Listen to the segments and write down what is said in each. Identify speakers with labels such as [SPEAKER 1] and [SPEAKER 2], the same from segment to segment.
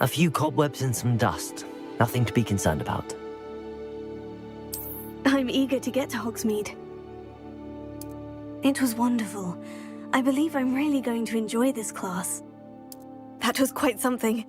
[SPEAKER 1] A few cobwebs and some dust. Nothing to be concerned about.
[SPEAKER 2] I'm eager to get to Hogsmeade. It was wonderful. I believe I'm really going to enjoy this class. That was quite something.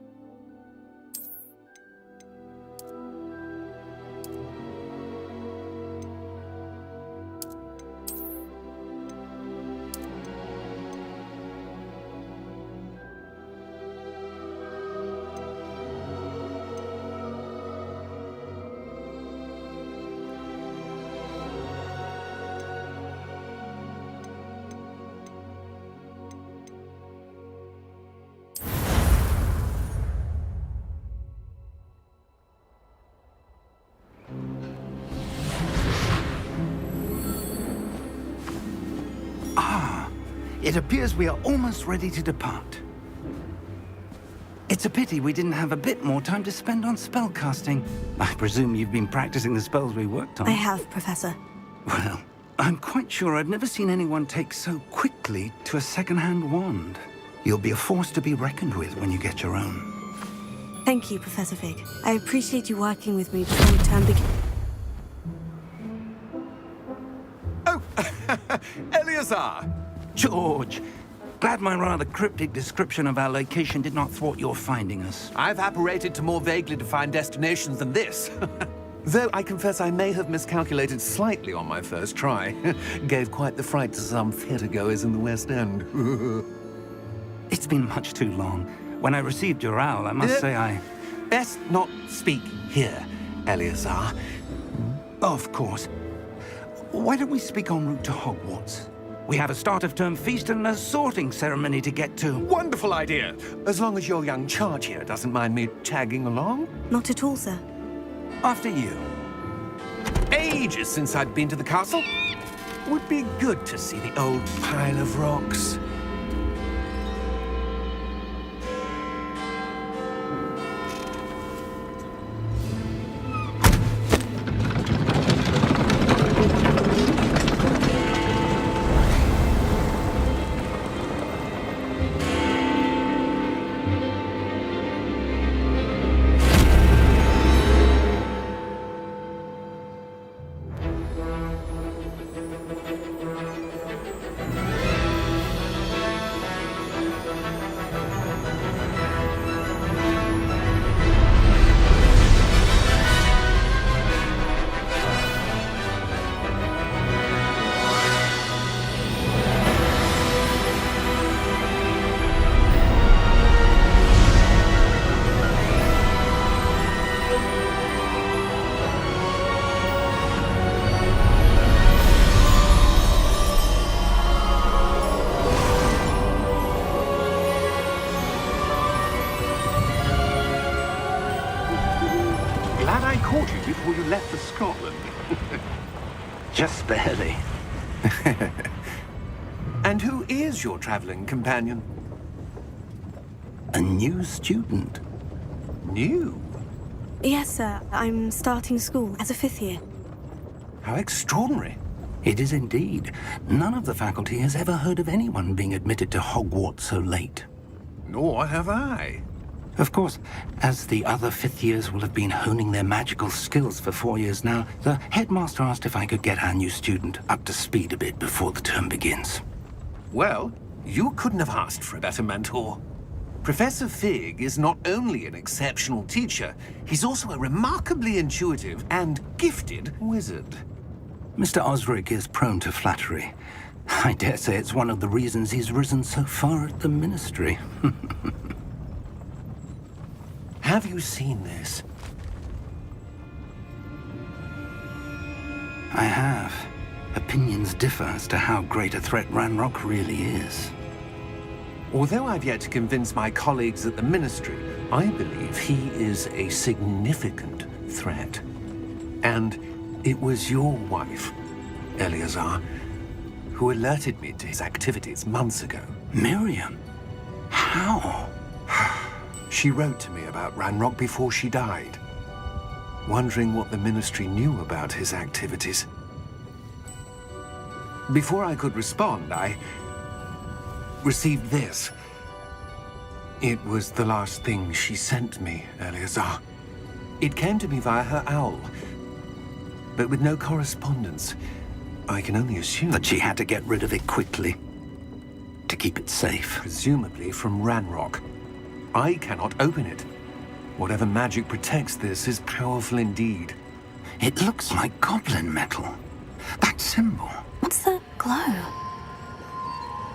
[SPEAKER 3] It appears we are almost ready to depart. It's a pity we didn't have a bit more time to spend on spellcasting. I presume you've been practicing the spells we worked on.
[SPEAKER 2] I have, Professor.
[SPEAKER 3] Well, I'm quite sure I've never seen anyone take so quickly to a second-hand wand. You'll be a force to be reckoned with when you get your own.
[SPEAKER 2] Thank you, Professor Fig. I appreciate you working with me before the term begins.
[SPEAKER 4] Oh, Eleazar!
[SPEAKER 3] George, glad my rather cryptic description of our location did not thwart your finding us.
[SPEAKER 4] I've apparated to more vaguely defined destinations than this. Though I confess I may have miscalculated slightly on my first try. Gave quite the fright to some theatergoers in the West End.
[SPEAKER 3] It's been much too long. When I received your owl, I must say I...
[SPEAKER 4] Best not speak here, Eleazar.
[SPEAKER 3] Of course. Why don't we speak en route to Hogwarts? We have a start-of-term feast and a sorting ceremony to get to.
[SPEAKER 4] Wonderful idea! As long as your young charge here doesn't mind me tagging along.
[SPEAKER 2] Not at all, sir.
[SPEAKER 3] After you.
[SPEAKER 4] Ages since I'd been to the castle. Would be good to see the old pile of rocks. Glad I caught you before you left for Scotland.
[SPEAKER 3] Just barely.
[SPEAKER 4] And who is your traveling companion?
[SPEAKER 3] A new student.
[SPEAKER 4] New?
[SPEAKER 2] Yes, sir. I'm starting school as a 5th year.
[SPEAKER 4] How extraordinary.
[SPEAKER 3] It is indeed. None of the faculty has ever heard of anyone being admitted to Hogwarts so late.
[SPEAKER 4] Nor have I.
[SPEAKER 3] Of course, as the other 5th years will have been honing their magical skills for 4 years now, the headmaster asked if I could get our new student up to speed a bit before the term begins.
[SPEAKER 4] Well, you couldn't have asked for a better mentor. Professor Fig is not only an exceptional teacher, he's also a remarkably intuitive and gifted wizard.
[SPEAKER 3] Mr. Osric is prone to flattery. I dare say it's one of the reasons he's risen so far at the Ministry.
[SPEAKER 4] Have you seen this?
[SPEAKER 3] I have. Opinions differ as to how great a threat Ranrock really is.
[SPEAKER 4] Although I've yet to convince my colleagues at the Ministry, I believe he is a significant threat. And it was your wife, Eleazar, who alerted me to his activities months ago.
[SPEAKER 3] Miriam? How?
[SPEAKER 4] She wrote to me about Ranrock before she died, wondering what the Ministry knew about his activities. Before I could respond, I received this. It was the last thing she sent me, Eleazar. It came to me via her owl, but with no correspondence. I can only assume
[SPEAKER 3] That she had to get rid of it quickly to keep it safe.
[SPEAKER 4] presumably from Ranrock. I cannot open it. Whatever magic protects this is powerful indeed.
[SPEAKER 3] It looks like goblin metal. That symbol.
[SPEAKER 2] What's that glow?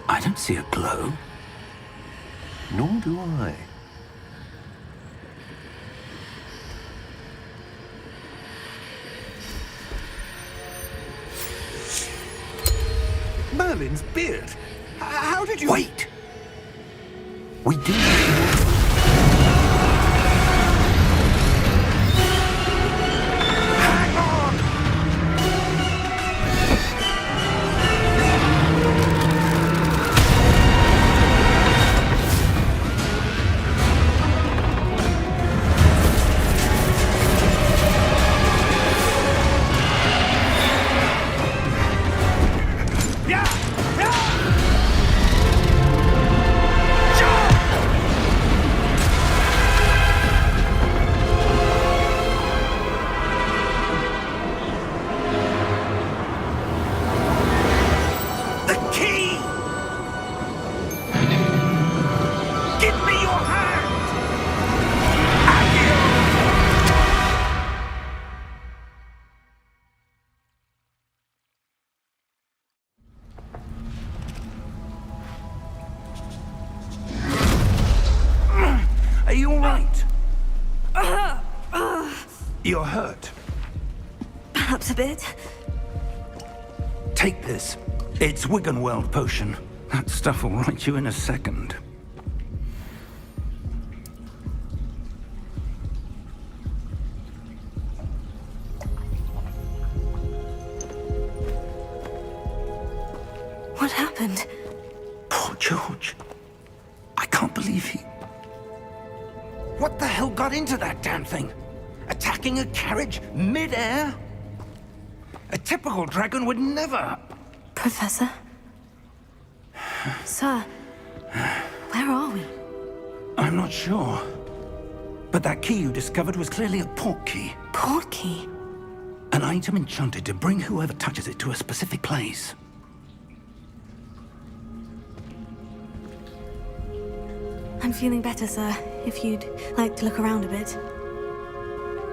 [SPEAKER 3] I don't see a glow.
[SPEAKER 4] Nor do I. Merlin's beard! How did you...
[SPEAKER 3] Wait! We do... Hang on! The key! Give me your hand! Are you all right? You're hurt.
[SPEAKER 2] Perhaps a bit.
[SPEAKER 3] Take this. It's Wiggenweld potion. That stuff will right you in a second.
[SPEAKER 2] What happened?
[SPEAKER 3] Poor George. I can't believe he... What the hell got into that damn thing? Attacking a carriage mid-air? A typical dragon would never...
[SPEAKER 2] Professor? Sir, where are we?
[SPEAKER 3] I'm not sure. But that key you discovered was clearly a port key.
[SPEAKER 2] Port key?
[SPEAKER 3] An item enchanted to bring whoever touches it to a specific place.
[SPEAKER 2] I'm feeling better, sir. If you'd like to look around a bit.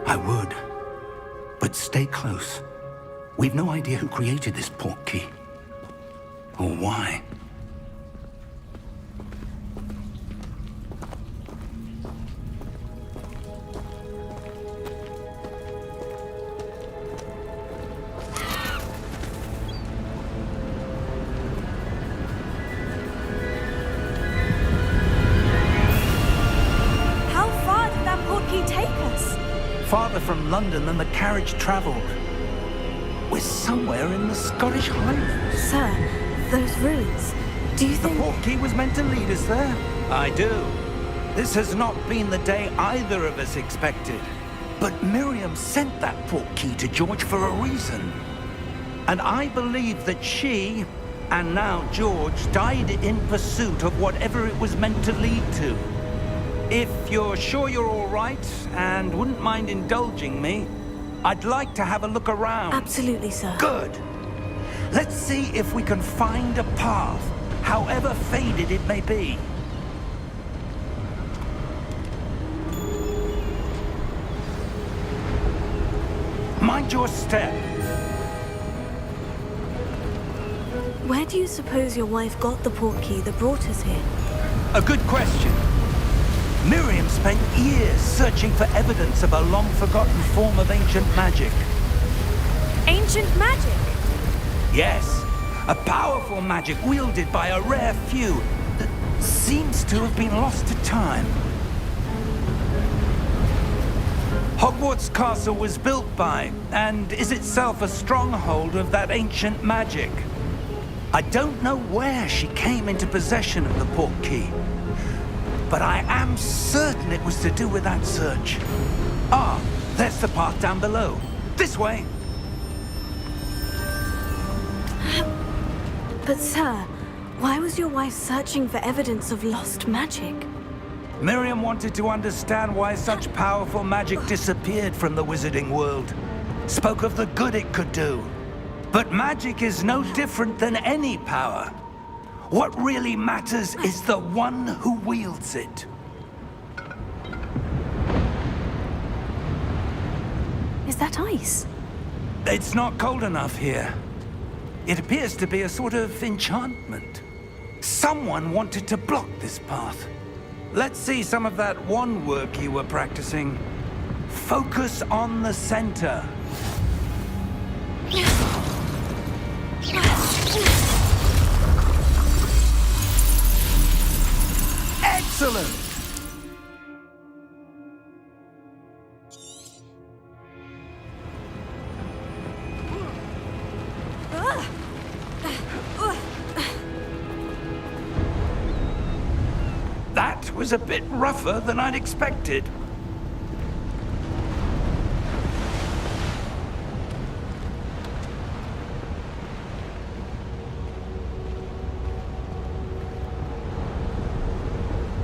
[SPEAKER 3] I would. But stay close. We've no idea who created this port key. Or why.
[SPEAKER 2] How far did that port key take us?
[SPEAKER 3] Farther from London than the carriage traveled. We're somewhere in the Scottish Highlands.
[SPEAKER 2] Sir, those ruins. Do you
[SPEAKER 3] The
[SPEAKER 2] think...
[SPEAKER 3] port key was meant to lead us there. I do. This has not been the day either of us expected. But Miriam sent that port key to George for a reason. And I believe that she, and now George, died in pursuit of whatever it was meant to lead to. If you're sure you're all right, and wouldn't mind indulging me, I'd like to have a look around.
[SPEAKER 2] Absolutely, sir.
[SPEAKER 3] Good. Let's see if we can find a path, however faded it may be. Mind your step.
[SPEAKER 2] Where do you suppose your wife got the port key that brought us here?
[SPEAKER 3] A good question. Miriam spent years searching for evidence of a long-forgotten form of ancient magic.
[SPEAKER 2] Ancient magic?
[SPEAKER 3] Yes, a powerful magic wielded by a rare few that seems to have been lost to time. Hogwarts Castle was built by, and is itself a stronghold of that ancient magic. I don't know where she came into possession of the port key, but I am certain it was to do with that search. Ah, there's the path down below. This way.
[SPEAKER 2] But sir, why was your wife searching for evidence of lost magic?
[SPEAKER 3] Miriam wanted to understand why such powerful magic disappeared from the wizarding world. Spoke of the good it could do. But magic is no different than any power. What really matters is the one who wields it.
[SPEAKER 2] Is that ice?
[SPEAKER 3] It's not cold enough here. It appears to be a sort of enchantment. Someone wanted to block this path. Let's see some of that wand work you were practicing. Focus on the center. Excellent! That was a bit rougher than I'd expected.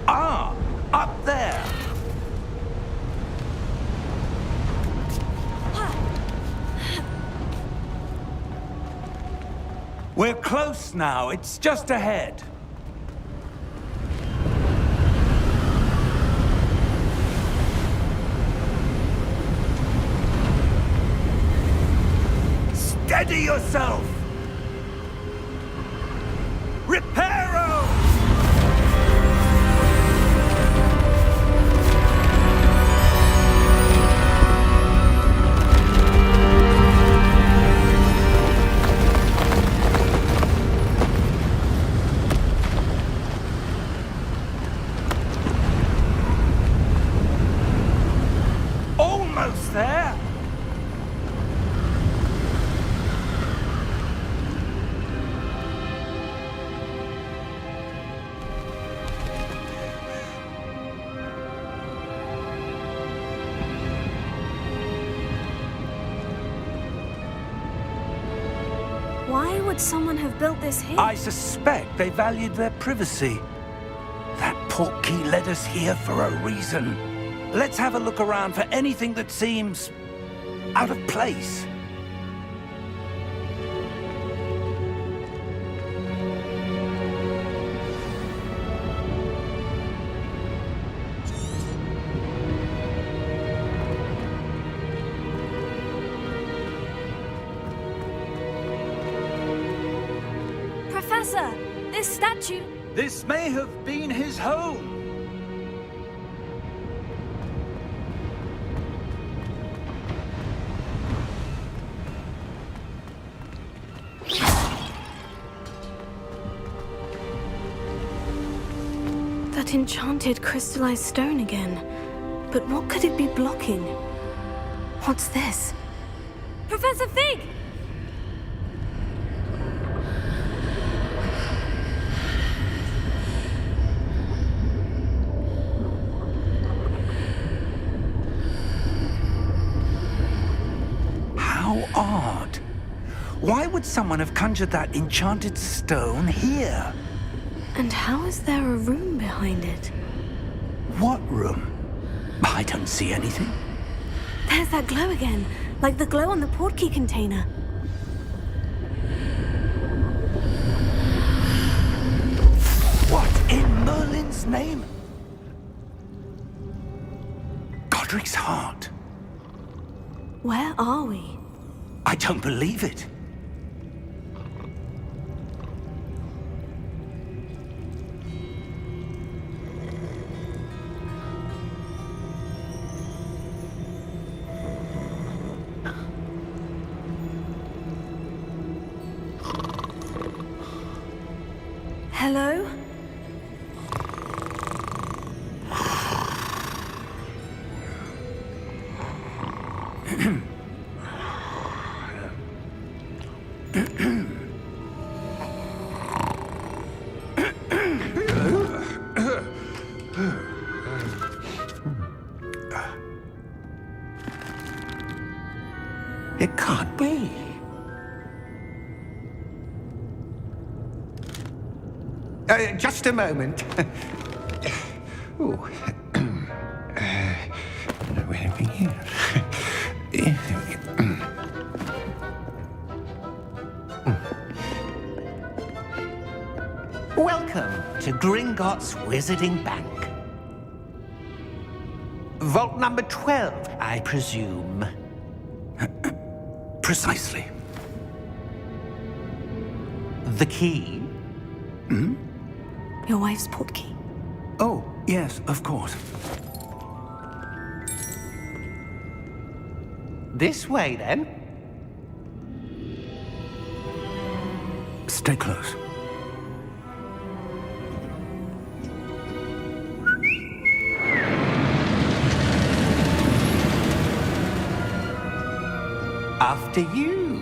[SPEAKER 3] Ah, up there. We're close now. It's just ahead. Steady yourself! Reparo! Almost there!
[SPEAKER 2] Why would someone have built this here?
[SPEAKER 3] I suspect they valued their privacy. That portkey led us here for a reason. Let's have a look around for anything that seems out of place.
[SPEAKER 2] Professor, this statue...
[SPEAKER 3] This may have been his home.
[SPEAKER 2] That enchanted crystallized stone again. But what could it be blocking? What's this? Professor Fig!
[SPEAKER 3] How odd. Why would someone have conjured that enchanted stone here?
[SPEAKER 2] And how is there a room behind it?
[SPEAKER 3] What room? I don't see anything.
[SPEAKER 2] There's that glow again, like the glow on the portkey container.
[SPEAKER 3] What in Merlin's name? Godric's heart.
[SPEAKER 2] Where are we?
[SPEAKER 3] I don't believe it.
[SPEAKER 2] Hello?
[SPEAKER 4] It can't be.
[SPEAKER 5] Just a moment.
[SPEAKER 4] Oh. Where are we here?
[SPEAKER 5] Welcome to Gringotts Wizarding Bank. Vault number 12, I presume.
[SPEAKER 3] Precisely.
[SPEAKER 5] The key?
[SPEAKER 2] Your wife's portkey.
[SPEAKER 3] Oh, yes, of course.
[SPEAKER 5] This way, then.
[SPEAKER 3] Stay close.
[SPEAKER 5] After you.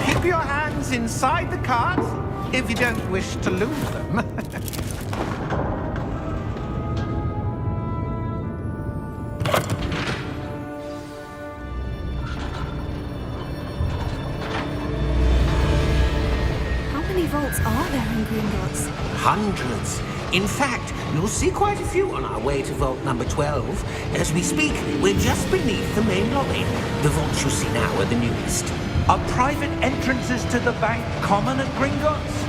[SPEAKER 5] Keep your hands inside the cart if you don't wish to lose them.
[SPEAKER 2] How many vaults are there in Gringotts?
[SPEAKER 5] Hundreds. In fact, you'll see quite a few on our way to vault number 12. As we speak, we're just beneath the main lobby. The vaults you see now are the newest.
[SPEAKER 3] Are private entrances to the bank common at Gringotts?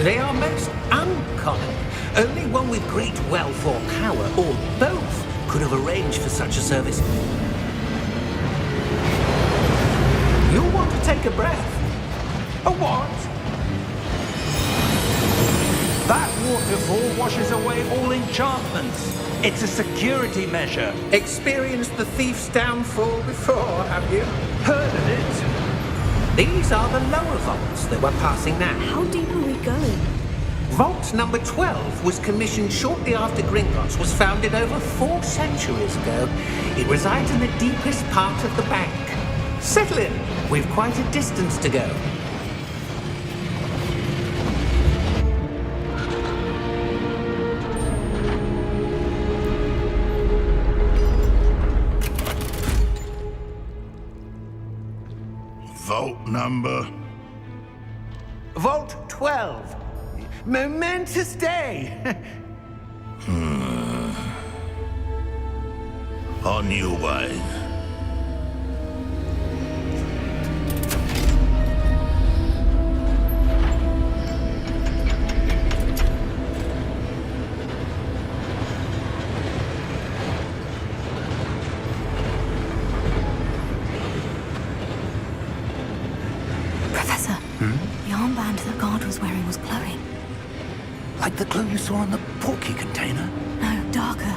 [SPEAKER 5] They are most uncommon. Only one with great wealth or power, or both, could have arranged for such a service. You'll want to take a breath.
[SPEAKER 3] A what? That waterfall washes away all enchantments. It's a security measure.
[SPEAKER 5] Experienced the thief's downfall before, have you?
[SPEAKER 3] Heard of it?
[SPEAKER 5] These are the lower vaults that we're passing now.
[SPEAKER 2] How deep are we going?
[SPEAKER 5] Vault number 12 was commissioned shortly after Gringotts was founded over 4 centuries ago. It resides in the deepest part of the bank. Settle in. We've quite a distance to go.
[SPEAKER 6] Vault number?
[SPEAKER 5] Vault 12. Momentous day.
[SPEAKER 6] On your way.
[SPEAKER 2] Professor, the armband the guard was wearing was glowing.
[SPEAKER 3] Like the glow you saw on the portkey container?
[SPEAKER 2] No, darker.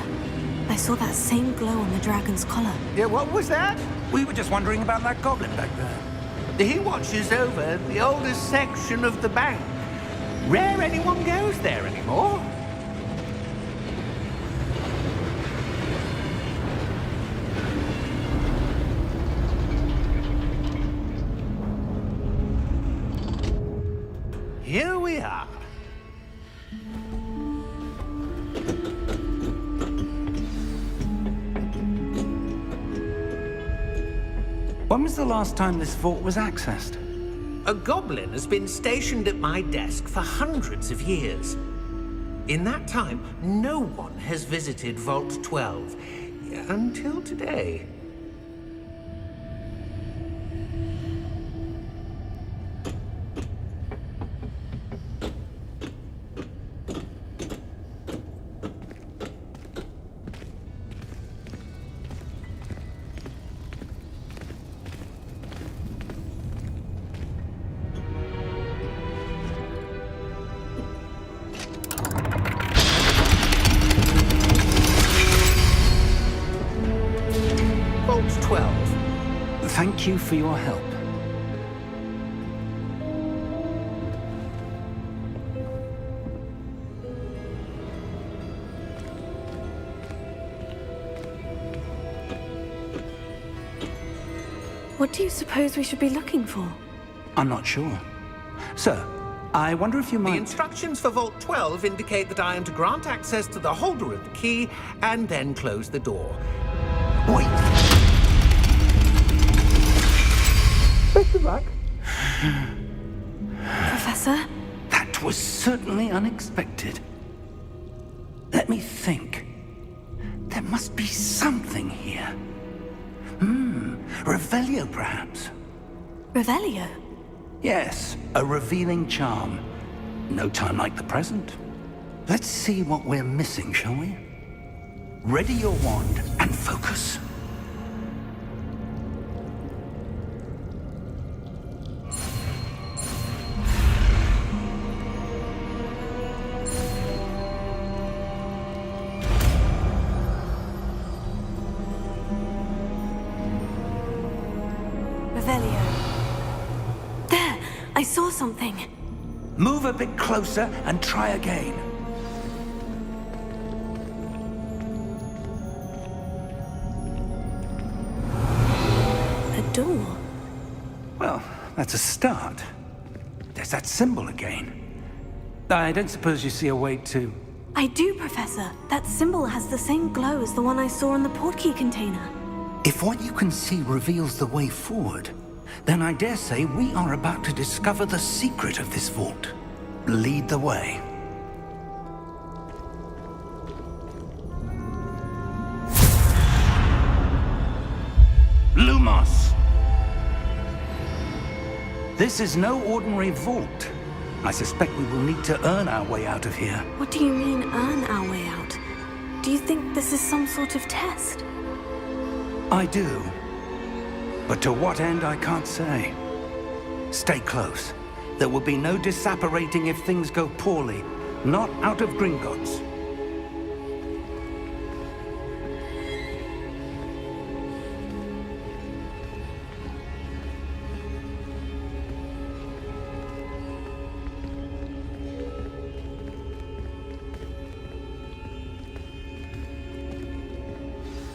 [SPEAKER 2] I saw that same glow on the dragon's collar.
[SPEAKER 5] Yeah, what was that?
[SPEAKER 3] We were just wondering about that goblin back there.
[SPEAKER 5] He watches over the oldest section of the bank. Rare anyone goes there anymore. Here we are.
[SPEAKER 3] When was the last time this vault was accessed?
[SPEAKER 5] A goblin has been stationed at my desk for hundreds of years. In that time, no one has visited Vault 12 until today. Vault 12.
[SPEAKER 3] Thank you for your help.
[SPEAKER 2] What do you suppose we should be looking for?
[SPEAKER 3] I'm not sure. Sir, I wonder if you
[SPEAKER 5] The
[SPEAKER 3] might...
[SPEAKER 5] instructions for Vault 12 indicate that I am to grant access to the holder of the key and then close the door.
[SPEAKER 3] Wait! back.
[SPEAKER 2] Professor?
[SPEAKER 3] That was certainly unexpected. Let me think. There must be something here. Revelio, perhaps.
[SPEAKER 2] Revelio?
[SPEAKER 3] Yes, a revealing charm. No time like the present. Let's see what we're missing, shall we? Ready your wand and focus.
[SPEAKER 2] Revelio. There! I saw something.
[SPEAKER 3] Move a bit closer and try again.
[SPEAKER 2] A door.
[SPEAKER 3] Well, that's a start. There's that symbol again. I don't suppose you see a way to...
[SPEAKER 2] I do, Professor. That symbol has the same glow as the one I saw in the portkey container.
[SPEAKER 3] If what you can see reveals the way forward, then I dare say we are about to discover the secret of this vault. Lead the way. Lumos! This is no ordinary vault. I suspect we will need to earn our way out of here.
[SPEAKER 2] What do you mean, earn our way out? Do you think this is some sort of test?
[SPEAKER 3] I do. But to what end, I can't say. Stay close. There will be no disapparating if things go poorly. Not out of Gringotts.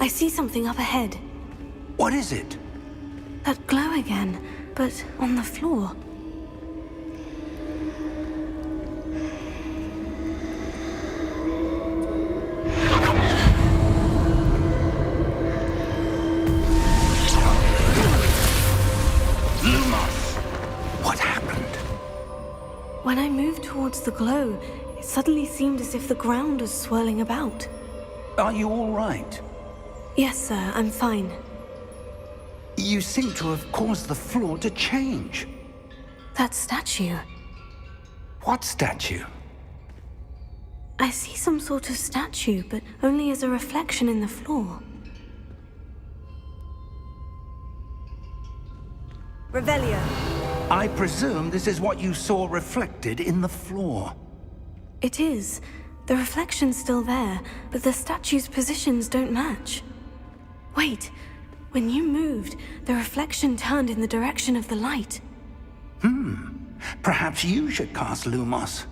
[SPEAKER 2] I see something up ahead.
[SPEAKER 3] What is it?
[SPEAKER 2] That glow again, but on the floor.
[SPEAKER 3] Lumos! What happened?
[SPEAKER 2] When I moved towards the glow, it suddenly seemed as if the ground was swirling about.
[SPEAKER 3] Are you all right?
[SPEAKER 2] Yes, sir, I'm fine.
[SPEAKER 3] You seem to have caused the floor to change.
[SPEAKER 2] That statue.
[SPEAKER 3] What statue?
[SPEAKER 2] I see some sort of statue, but only as a reflection in the floor. Revelio.
[SPEAKER 3] I presume this is what you saw reflected in the floor.
[SPEAKER 2] It is. The reflection's still there, but the statue's positions don't match. Wait. When you moved, the reflection turned in the direction of the light.
[SPEAKER 3] Perhaps you should cast Lumos.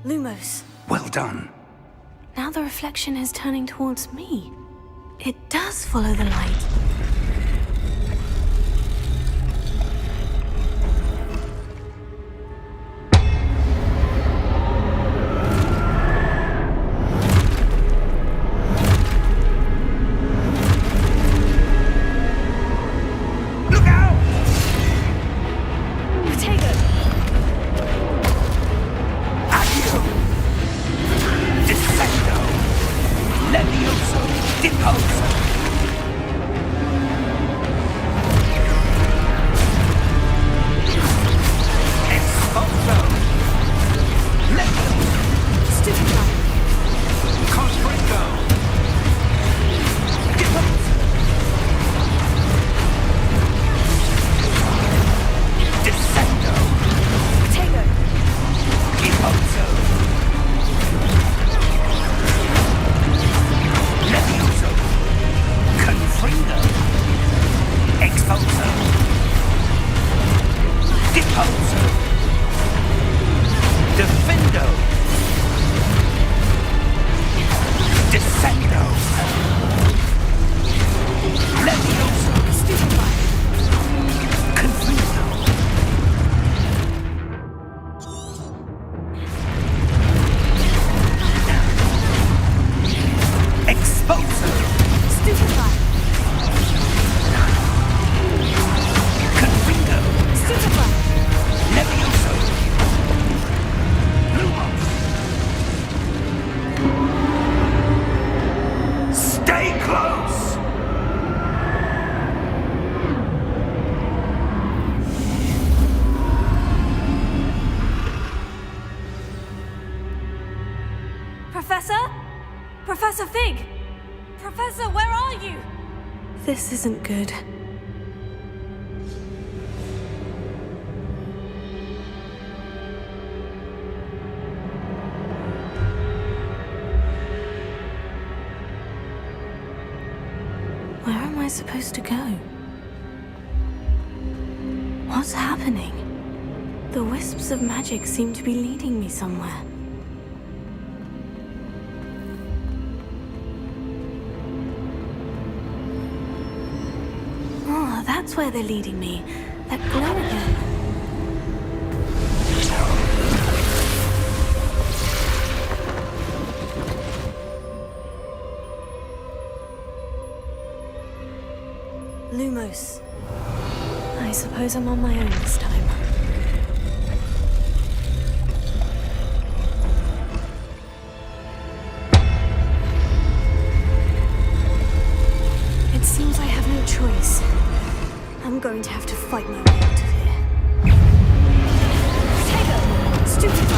[SPEAKER 2] Lumos.
[SPEAKER 3] Well done.
[SPEAKER 2] Now the reflection is turning towards me. It does follow the light.
[SPEAKER 3] Look out!
[SPEAKER 2] Protego!
[SPEAKER 3] Accio! Descendo! Levioso! Deposo!
[SPEAKER 2] Professor? Professor Fig! Professor, where are you? This isn't good. Where am I supposed to go? What's happening? The wisps of magic seem to be leading me somewhere. Oh, that's where they're leading me. That glow again. Lumos. I suppose I'm on my own this time. It seems I have no choice. I'm going to have to fight my way out of here. Tego! Stupefy!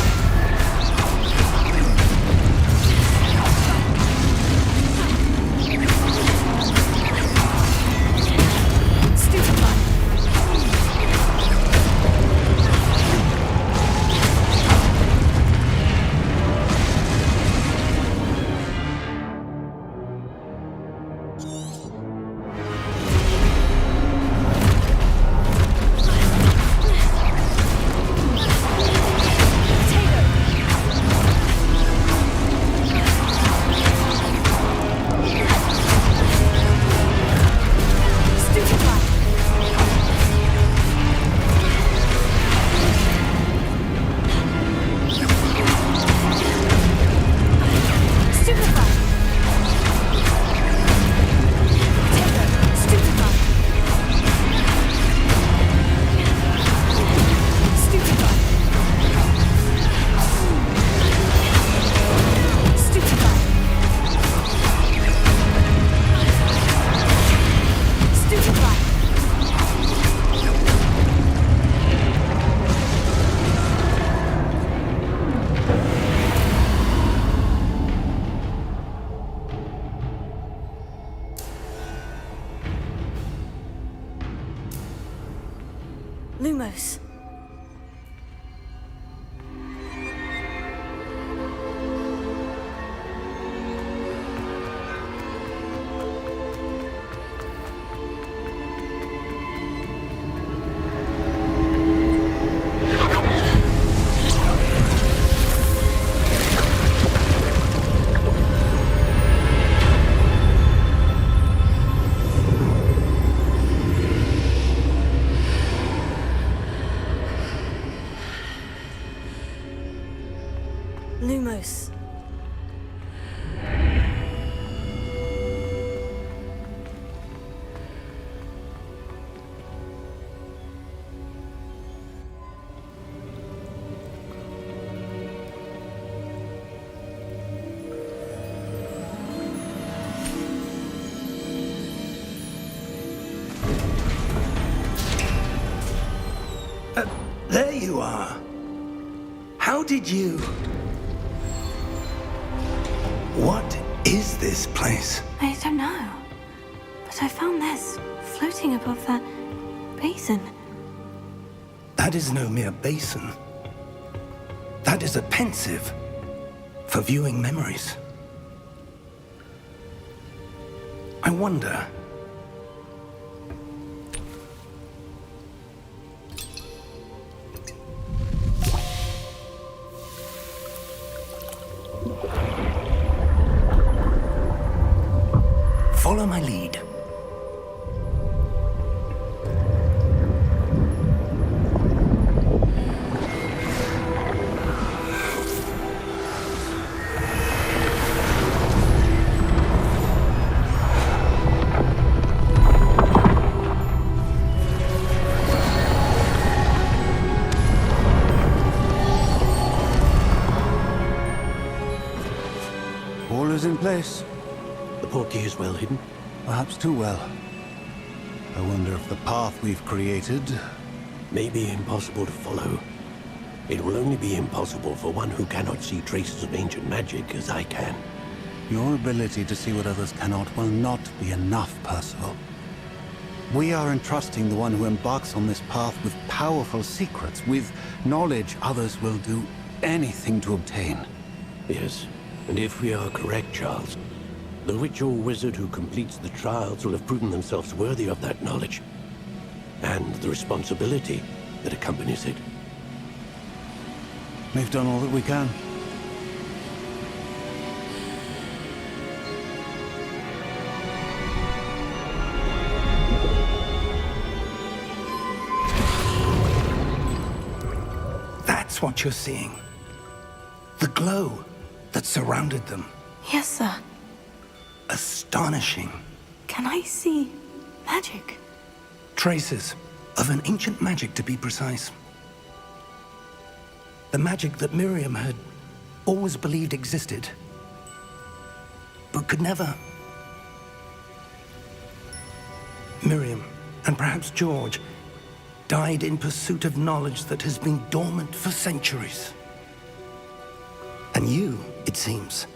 [SPEAKER 2] Lumos. Lumos.
[SPEAKER 3] There you are. How did you... What is this place?
[SPEAKER 2] I don't know. But I found this floating above that basin.
[SPEAKER 3] That is no mere basin. That is a pensive for viewing memories. I wonder... Follow my lead.
[SPEAKER 7] All is in place.
[SPEAKER 8] The portkey is well hidden.
[SPEAKER 7] Perhaps too well. I wonder if the path we've created...
[SPEAKER 8] May be impossible to follow. It will only be impossible for one who cannot see traces of ancient magic as I can.
[SPEAKER 7] Your ability to see what others cannot will not be enough, Percival. We are entrusting the one who embarks on this path with powerful secrets, with knowledge others will do anything to obtain.
[SPEAKER 8] Yes, and if we are correct, Charles, the witch or wizard who completes the trials will have proven themselves worthy of that knowledge, and the responsibility that accompanies it.
[SPEAKER 7] We've done all that we can.
[SPEAKER 3] That's what you're seeing. The glow that surrounded them.
[SPEAKER 2] Yes, sir.
[SPEAKER 3] Astonishing.
[SPEAKER 2] Can I see magic?
[SPEAKER 3] Traces of an ancient magic, to be precise. The magic that Miriam had always believed existed, but could never. Miriam, and perhaps George, died in pursuit of knowledge that has been dormant for centuries. And you, it seems,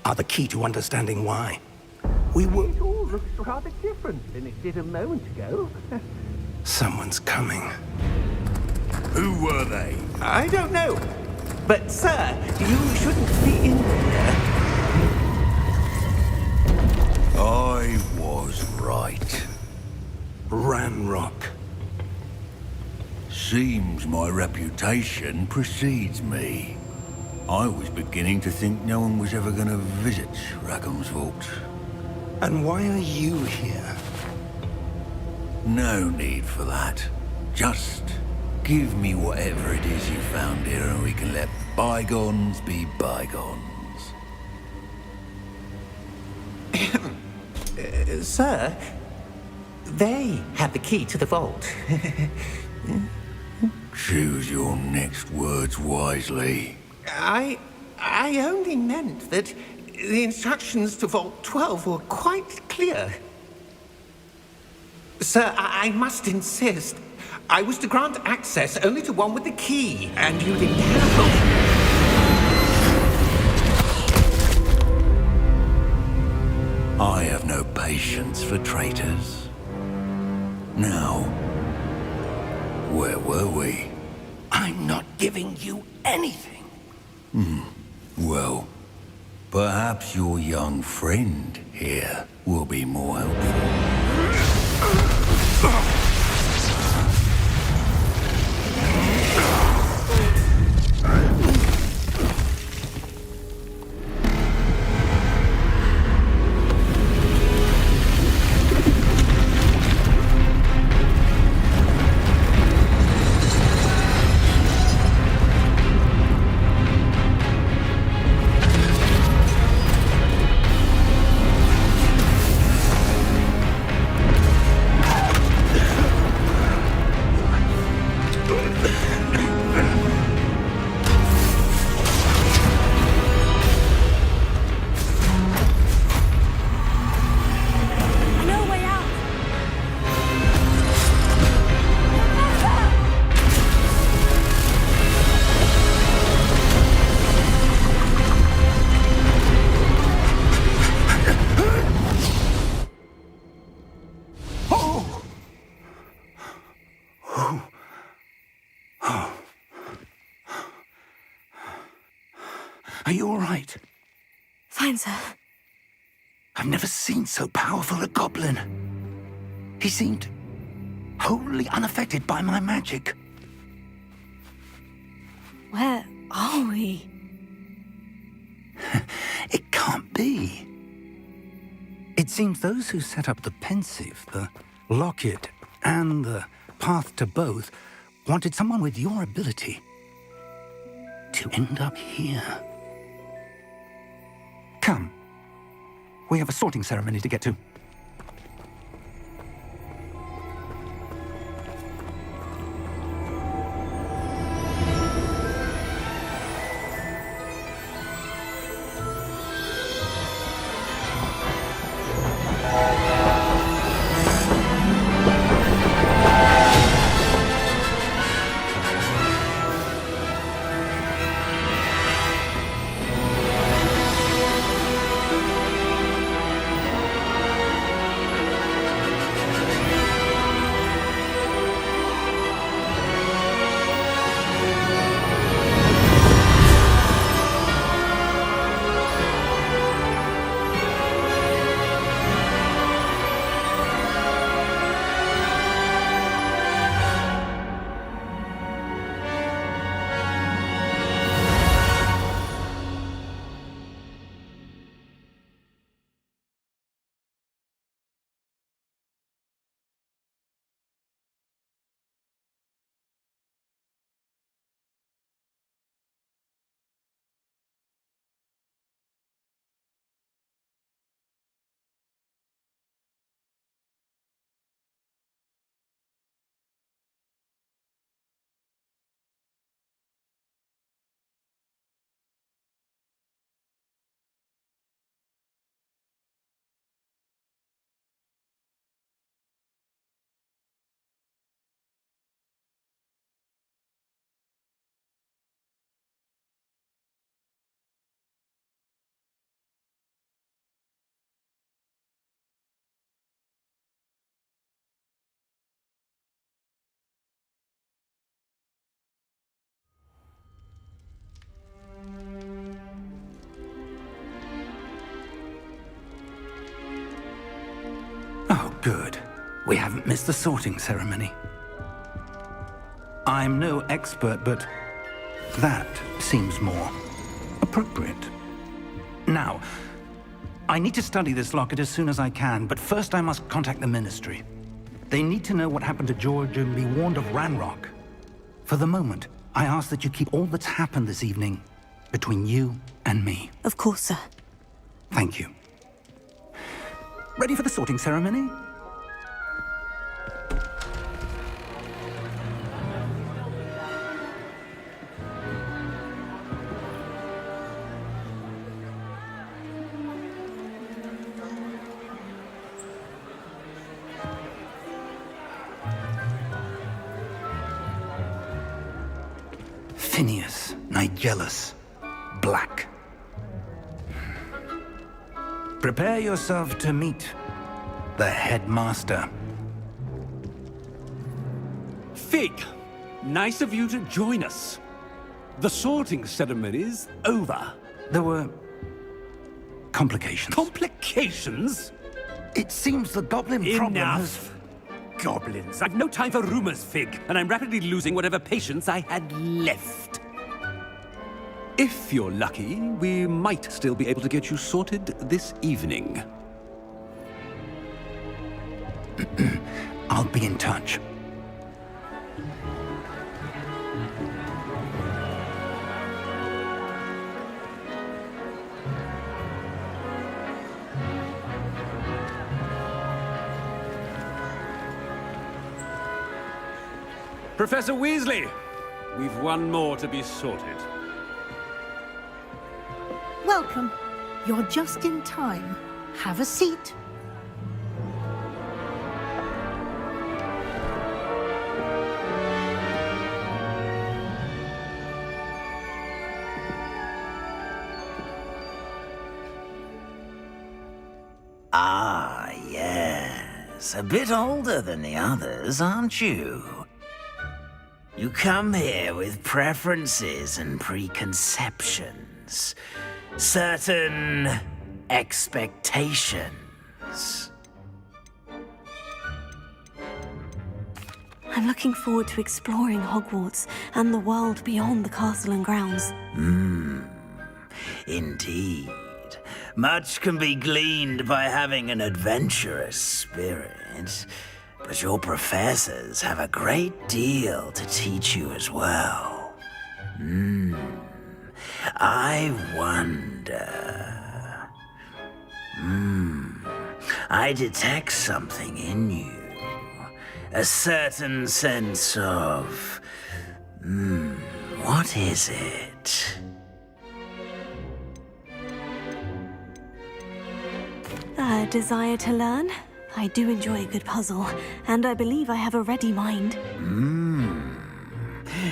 [SPEAKER 3] are the key to understanding why. We were...
[SPEAKER 5] It all looks rather different than it did a moment ago.
[SPEAKER 3] Someone's coming.
[SPEAKER 6] Who were they?
[SPEAKER 5] I don't know. But, sir, you shouldn't be in here.
[SPEAKER 6] I was right.
[SPEAKER 3] Ramrock.
[SPEAKER 6] Seems my reputation precedes me. I was beginning to think no one was ever going to visit Rackham's vault.
[SPEAKER 3] And why are you here?
[SPEAKER 6] No need for that. Just give me whatever it is you found here and we can let bygones be bygones.
[SPEAKER 5] Sir, they have the key to the vault.
[SPEAKER 6] Choose your next words wisely.
[SPEAKER 5] I only meant that the instructions to Vault 12 were quite clear. Sir, I must insist. I was to grant access only to one with the key, and you didn't have.
[SPEAKER 6] I have no patience for traitors. Now, where were we?
[SPEAKER 3] I'm not giving you anything.
[SPEAKER 6] Well, perhaps your young friend here will be more helpful.
[SPEAKER 3] Are you all right?
[SPEAKER 2] Fine, sir.
[SPEAKER 3] I've never seen so powerful a goblin. He seemed wholly unaffected by my magic.
[SPEAKER 2] Where are we?
[SPEAKER 3] It can't be. It seems those who set up the pensive, the locket, and the path to both wanted someone with your ability to end up here. Come. We have a sorting ceremony to get to. Good. We haven't missed the sorting ceremony. I'm no expert, but that seems more appropriate. Now, I need to study this locket as soon as I can, but first I must contact the Ministry. They need to know what happened to George and be warned of Ranrock. For the moment, I ask that you keep all that's happened this evening between you and me.
[SPEAKER 2] Of course, sir.
[SPEAKER 3] Thank you. Ready for the sorting ceremony? Phineas, Nigellus, Black. Prepare yourself to meet the headmaster.
[SPEAKER 9] Fig, nice of you to join us. The sorting ceremony's over.
[SPEAKER 3] There were complications.
[SPEAKER 9] Complications?
[SPEAKER 3] It seems the goblin problem has...
[SPEAKER 9] Enough! Goblins. I've no time for rumors, Fig, and I'm rapidly losing whatever patience I had left. If you're lucky, we might still be able to get you sorted this evening.
[SPEAKER 3] I'll be in touch.
[SPEAKER 9] Professor Weasley, we've one more to be sorted.
[SPEAKER 10] Welcome. You're just in time. Have a seat.
[SPEAKER 1] Ah, yes. A bit older than the others, aren't you? You come here with preferences and preconceptions. Certain expectations.
[SPEAKER 2] I'm looking forward to exploring Hogwarts and the world beyond the castle and grounds.
[SPEAKER 1] Indeed. Much can be gleaned by having an adventurous spirit, but your professors have a great deal to teach you as well. I wonder... I detect something in you. A certain sense of... what is it?
[SPEAKER 2] A desire to learn? I do enjoy a good puzzle, and I believe I have a ready mind.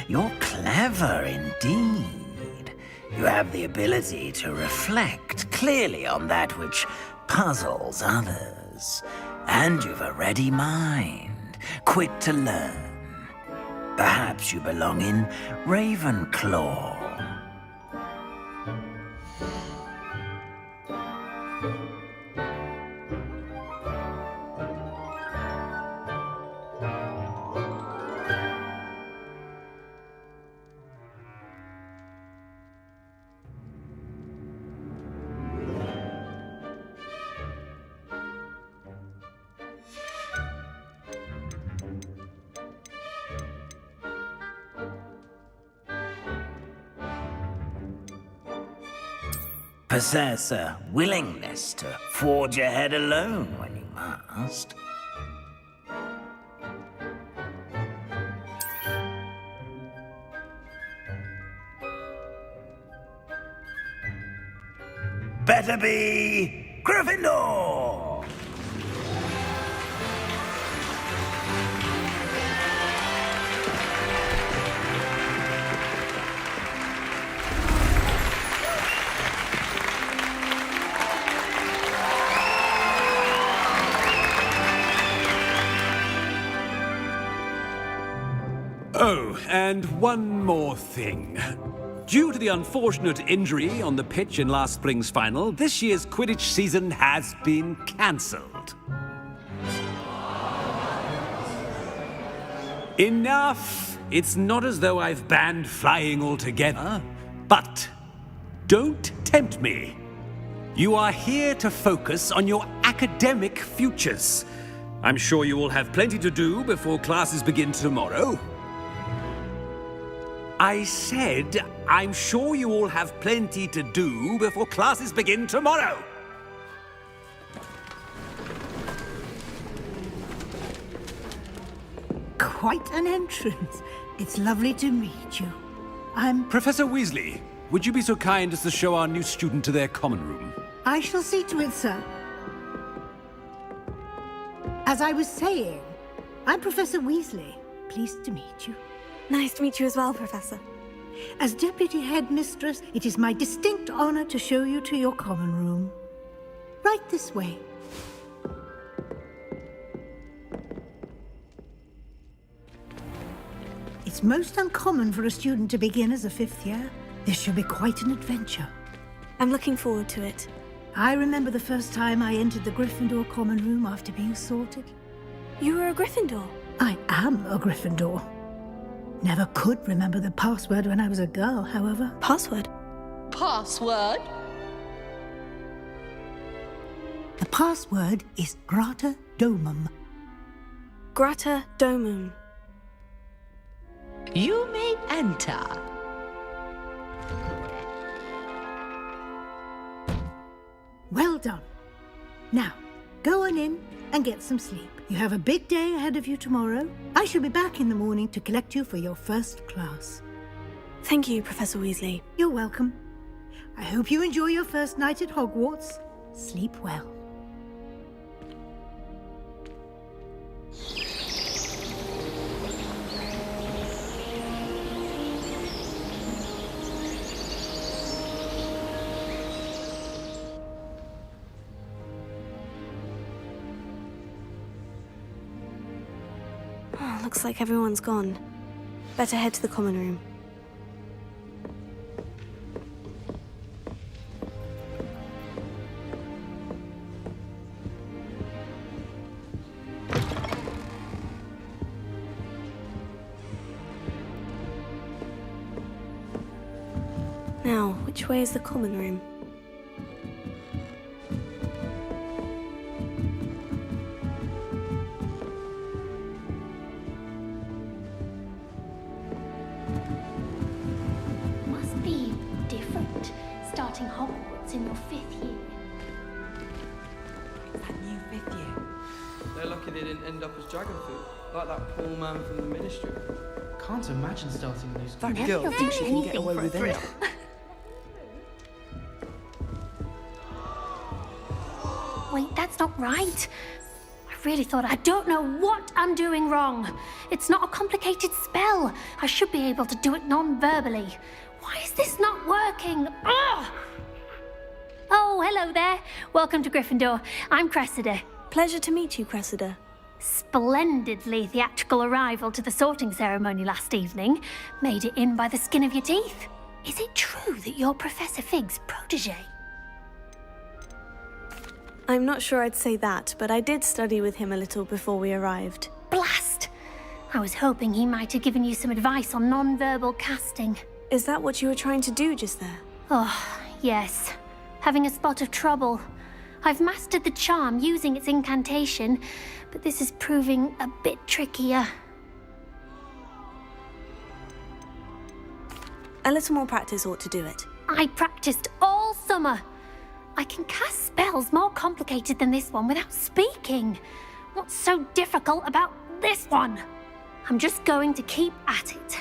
[SPEAKER 1] You're clever indeed. You have the ability to reflect clearly on that which puzzles others. And you've a ready mind, quick to learn. Perhaps you belong in Ravenclaw. Possess a willingness to forge ahead alone when you must. Better be Gryffindor!
[SPEAKER 9] Oh, and one more thing. Due to the unfortunate injury on the pitch in last spring's final, this year's Quidditch season has been cancelled. Enough! It's not as though I've banned flying altogether, but don't tempt me. You are here to focus on your academic futures. I'm sure you will have plenty to do before classes begin tomorrow. I said, I'm sure you all have plenty to do before classes begin tomorrow.
[SPEAKER 10] Quite an entrance. It's lovely to meet you. I'm...
[SPEAKER 9] Professor Weasley, would you be so kind as to show our new student to their common room?
[SPEAKER 10] I shall see to it, sir. As I was saying, I'm Professor Weasley. Pleased to meet you.
[SPEAKER 2] Nice to meet you as well, Professor.
[SPEAKER 10] As Deputy Headmistress, it is my distinct honor to show you to your common room. Right this way. It's most uncommon for a student to begin as a fifth year. This should be quite an adventure.
[SPEAKER 2] I'm looking forward to it.
[SPEAKER 10] I remember the first time I entered the Gryffindor common room after being sorted.
[SPEAKER 2] You were a Gryffindor?
[SPEAKER 10] I am a Gryffindor. Never could remember the password when I was a girl, however.
[SPEAKER 2] Password?
[SPEAKER 11] Password?
[SPEAKER 10] The password is Grata Domum.
[SPEAKER 2] Grata Domum.
[SPEAKER 11] You may enter.
[SPEAKER 10] Well done. Now, go on in and get some sleep. You have a big day ahead of you tomorrow. I shall be back in the morning to collect you for your first class.
[SPEAKER 2] Thank you, Professor Weasley.
[SPEAKER 10] You're welcome. I hope you enjoy your first night at Hogwarts. Sleep well.
[SPEAKER 2] Oh, looks like everyone's gone. Better head to the common room. Now, which way is the common room?
[SPEAKER 12] Must be different, starting Hogwarts in your 5th year.
[SPEAKER 13] That new 5th year. They're lucky they didn't end up as dragon food, like that poor man from the Ministry. Can't imagine starting a new school.
[SPEAKER 11] That girl thinks she can get away with anything.
[SPEAKER 12] Wait, that's not right. I really thought I don't know what I'm doing wrong. It's not a complicated spell. I should be able to do it non-verbally. Why is this not working? Ugh! Oh, hello there. Welcome to Gryffindor. I'm Cressida.
[SPEAKER 2] Pleasure to meet you, Cressida.
[SPEAKER 12] Splendidly theatrical arrival to the sorting ceremony last evening. Made it in by the skin of your teeth. Is it true that you're Professor Fig's protege?
[SPEAKER 2] I'm not sure I'd say that, but I did study with him a little before we arrived.
[SPEAKER 12] Blast! I was hoping he might have given you some advice on non-verbal casting.
[SPEAKER 2] Is that what you were trying to do just there?
[SPEAKER 12] Oh, yes. Having a spot of trouble. I've mastered the charm using its incantation, but this is proving a bit trickier.
[SPEAKER 2] A little more practice ought to do it.
[SPEAKER 12] I practiced all summer. I can cast spells more complicated than this one without speaking. What's so difficult about this one? I'm just going to keep at it.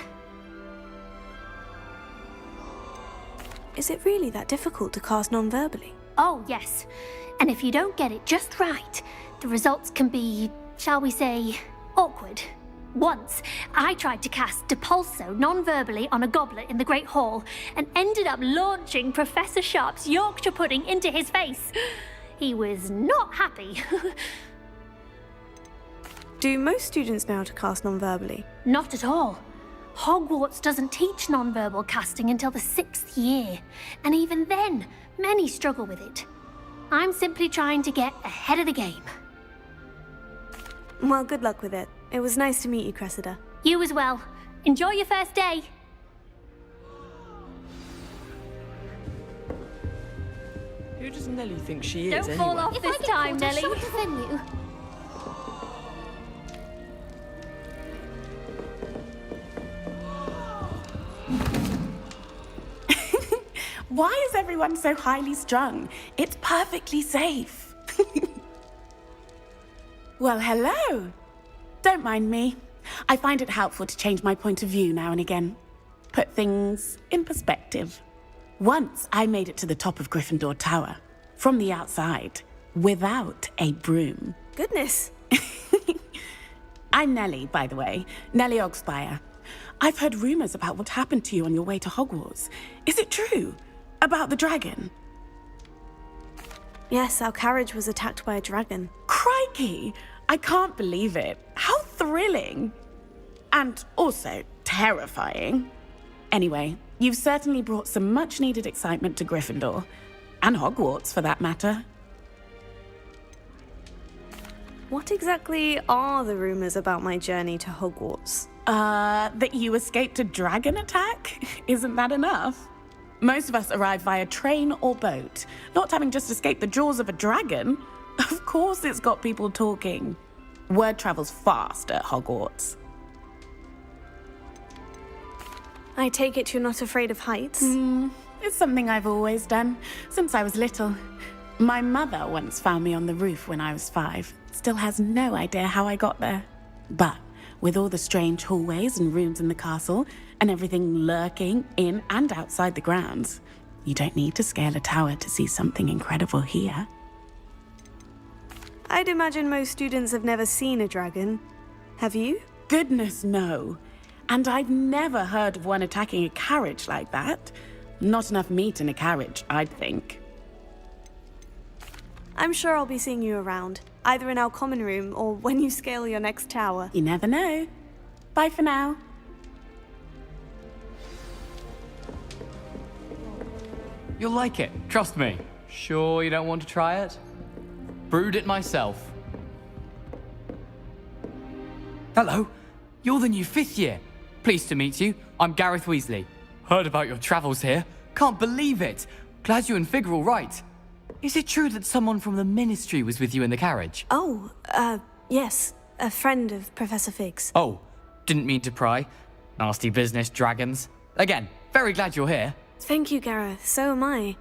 [SPEAKER 2] Is it really that difficult to cast non-verbally?
[SPEAKER 12] Oh, yes. And if you don't get it just right, the results can be, shall we say, awkward. Once, I tried to cast Depulso non-verbally on a goblet in the Great Hall and ended up launching Professor Sharp's Yorkshire pudding into his face. He was not happy.
[SPEAKER 2] Do most students know how to cast non-verbally?
[SPEAKER 12] Not at all. Hogwarts doesn't teach non-verbal casting until the 6th year, and even then, many struggle with it. I'm simply trying to get ahead of the game.
[SPEAKER 2] Well, good luck with it. It was nice to meet you, Cressida.
[SPEAKER 12] You as well. Enjoy your first day.
[SPEAKER 14] Who does Nellie think she
[SPEAKER 12] Don't
[SPEAKER 14] is, anyway?
[SPEAKER 12] fall off this time, Nellie.
[SPEAKER 15] She'll defend you.
[SPEAKER 16] Why is everyone so highly strung? It's perfectly safe. Well, hello. Don't mind me. I find it helpful to change my point of view now and again. Put things in perspective. Once I made it to the top of Gryffindor Tower, from the outside, without a broom.
[SPEAKER 2] Goodness.
[SPEAKER 16] I'm Nellie, by the way. Nellie Ogspire. I've heard rumors about what happened to you on your way to Hogwarts. Is it true? About the dragon?
[SPEAKER 2] Yes, our carriage was attacked by a dragon.
[SPEAKER 16] Crikey! I can't believe it. How thrilling! And also terrifying. Anyway, you've certainly brought some much-needed excitement to Gryffindor. And Hogwarts, for that matter.
[SPEAKER 2] What exactly are the rumors about my journey to Hogwarts?
[SPEAKER 16] That you escaped a dragon attack? Isn't that enough? Most of us arrive via train or boat, not having just escaped the jaws of a dragon. Of course it's got people talking. Word travels fast at Hogwarts.
[SPEAKER 2] I take it you're not afraid of heights?
[SPEAKER 16] It's something I've always done, since I was little. My mother once found me on the roof when I was 5. Still has no idea how I got there. But with all the strange hallways and rooms in the castle, and everything lurking in and outside the grounds, you don't need to scale a tower to see something incredible here.
[SPEAKER 2] I'd imagine most students have never seen a dragon. Have you?
[SPEAKER 16] Goodness, no. And I've never heard of one attacking a carriage like that. Not enough meat in a carriage, I'd think.
[SPEAKER 2] I'm sure I'll be seeing you around, either in our common room or when you scale your next tower.
[SPEAKER 16] You never know. Bye for now.
[SPEAKER 17] You'll like it, trust me. Sure you don't want to try it? Brewed it myself. Hello, you're the new 5th year. Pleased to meet you. I'm Gareth Weasley. Heard about your travels here. Can't believe it. Glad you and Fig are all right. Is it true that someone from the Ministry was with you in the carriage?
[SPEAKER 2] Oh, yes. A friend of Professor Fig's.
[SPEAKER 17] Oh, didn't mean to pry. Nasty business, dragons. Again, very glad you're here.
[SPEAKER 2] Thank you, Gareth. So am I.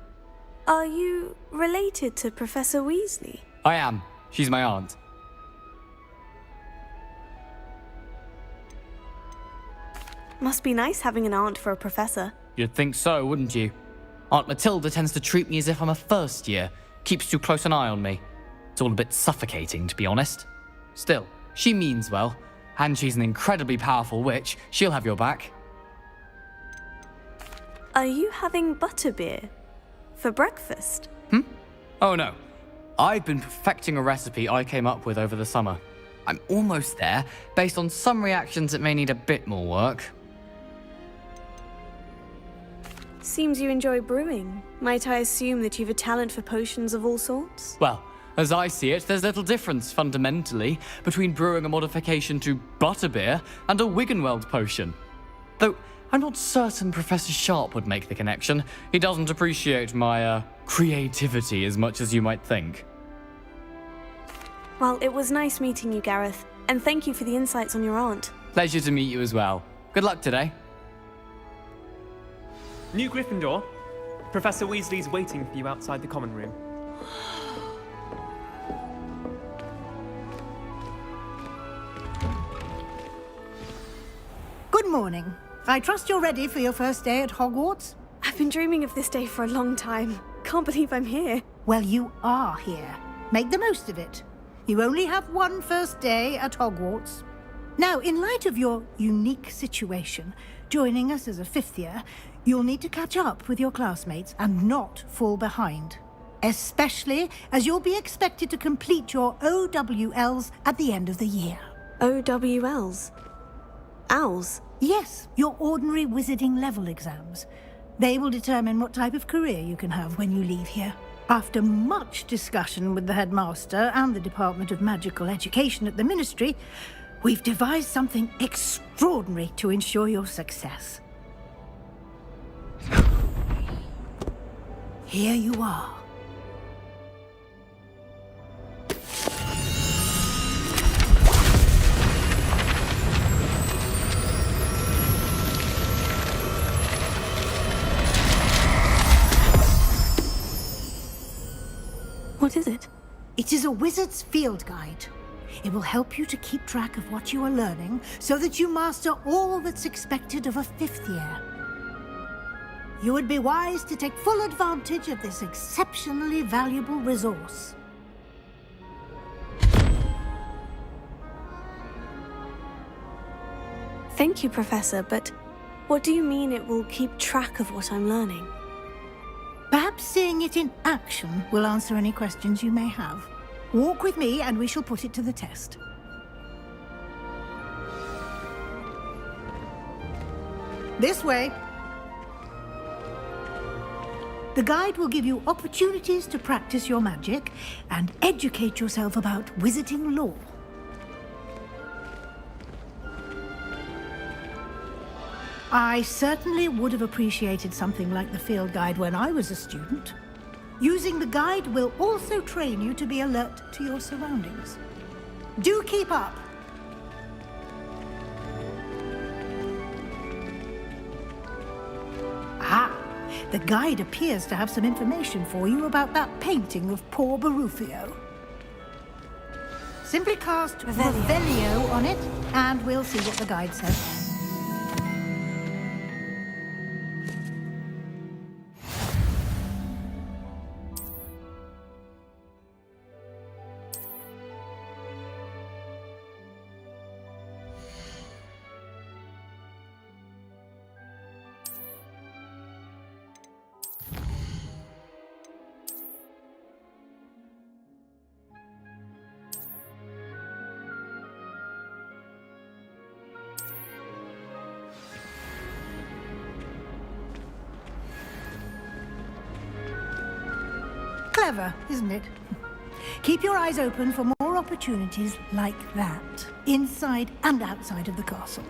[SPEAKER 2] Are you related to Professor Weasley?
[SPEAKER 17] I am. She's my aunt.
[SPEAKER 2] Must be nice having an aunt for a professor.
[SPEAKER 17] You'd think so, wouldn't you? Aunt Matilda tends to treat me as if I'm a first year. Keeps too close an eye on me. It's all a bit suffocating, to be honest. Still, she means well. And she's an incredibly powerful witch. She'll have your back.
[SPEAKER 2] Are you having butterbeer? For breakfast?
[SPEAKER 17] Oh no. I've been perfecting a recipe I came up with over the summer. I'm almost there, based on some reactions that may need a bit more work.
[SPEAKER 2] Seems you enjoy brewing. Might I assume that you've a talent for potions of all sorts?
[SPEAKER 17] Well, as I see it, there's little difference, fundamentally, between brewing a modification to butterbeer and a Wiggenweld potion. Though, I'm not certain Professor Sharp would make the connection. He doesn't appreciate my, creativity as much as you might think.
[SPEAKER 2] Well, it was nice meeting you, Gareth. And thank you for the insights on your aunt.
[SPEAKER 17] Pleasure to meet you as well. Good luck today.
[SPEAKER 18] New Gryffindor, Professor Weasley's waiting for you outside the common room.
[SPEAKER 10] Good morning. I trust you're ready for your first day at Hogwarts?
[SPEAKER 2] I've been dreaming of this day for a long time. Can't believe I'm here.
[SPEAKER 10] Well, you are here. Make the most of it. You only have one first day at Hogwarts. Now, in light of your unique situation, joining us as a 5th year, you'll need to catch up with your classmates and not fall behind. Especially as you'll be expected to complete your OWLs at the end of the year.
[SPEAKER 2] OWLs? Owls?
[SPEAKER 10] Yes, your ordinary wizarding level exams. They will determine what type of career you can have when you leave here. After much discussion with the headmaster and the Department of Magical Education at the Ministry, We've devised something extraordinary to ensure your success. Here you are.
[SPEAKER 2] What is it?
[SPEAKER 10] It is a wizard's field guide. It will help you to keep track of what you are learning so that you master all that's expected of a 5th year. You would be wise to take full advantage of this exceptionally valuable resource.
[SPEAKER 2] Thank you, Professor, but what do you mean it will keep track of what I'm learning?
[SPEAKER 10] Perhaps seeing it in action will answer any questions you may have. Walk with me and we shall put it to the test. This way. The guide will give you opportunities to practice your magic and educate yourself about wizarding lore. I certainly would have appreciated something like the field guide when I was a student. Using the guide will also train you to be alert to your surroundings. Do keep up! Ah, the guide appears to have some information for you about that painting of poor Barufio. Simply cast Revelio on it, and we'll see what the guide says. Clever, isn't it? Keep your eyes open for more opportunities like that, inside and outside of the castle.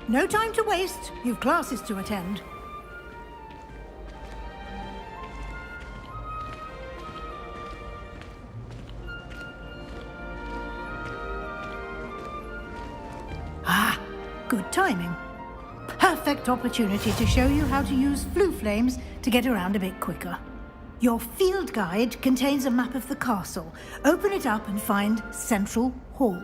[SPEAKER 10] No time to waste. You've classes to attend. Ah, good timing. Perfect opportunity to show you how to use flue flames to get around a bit quicker. Your field guide contains a map of the castle. Open it up and find Central Hall.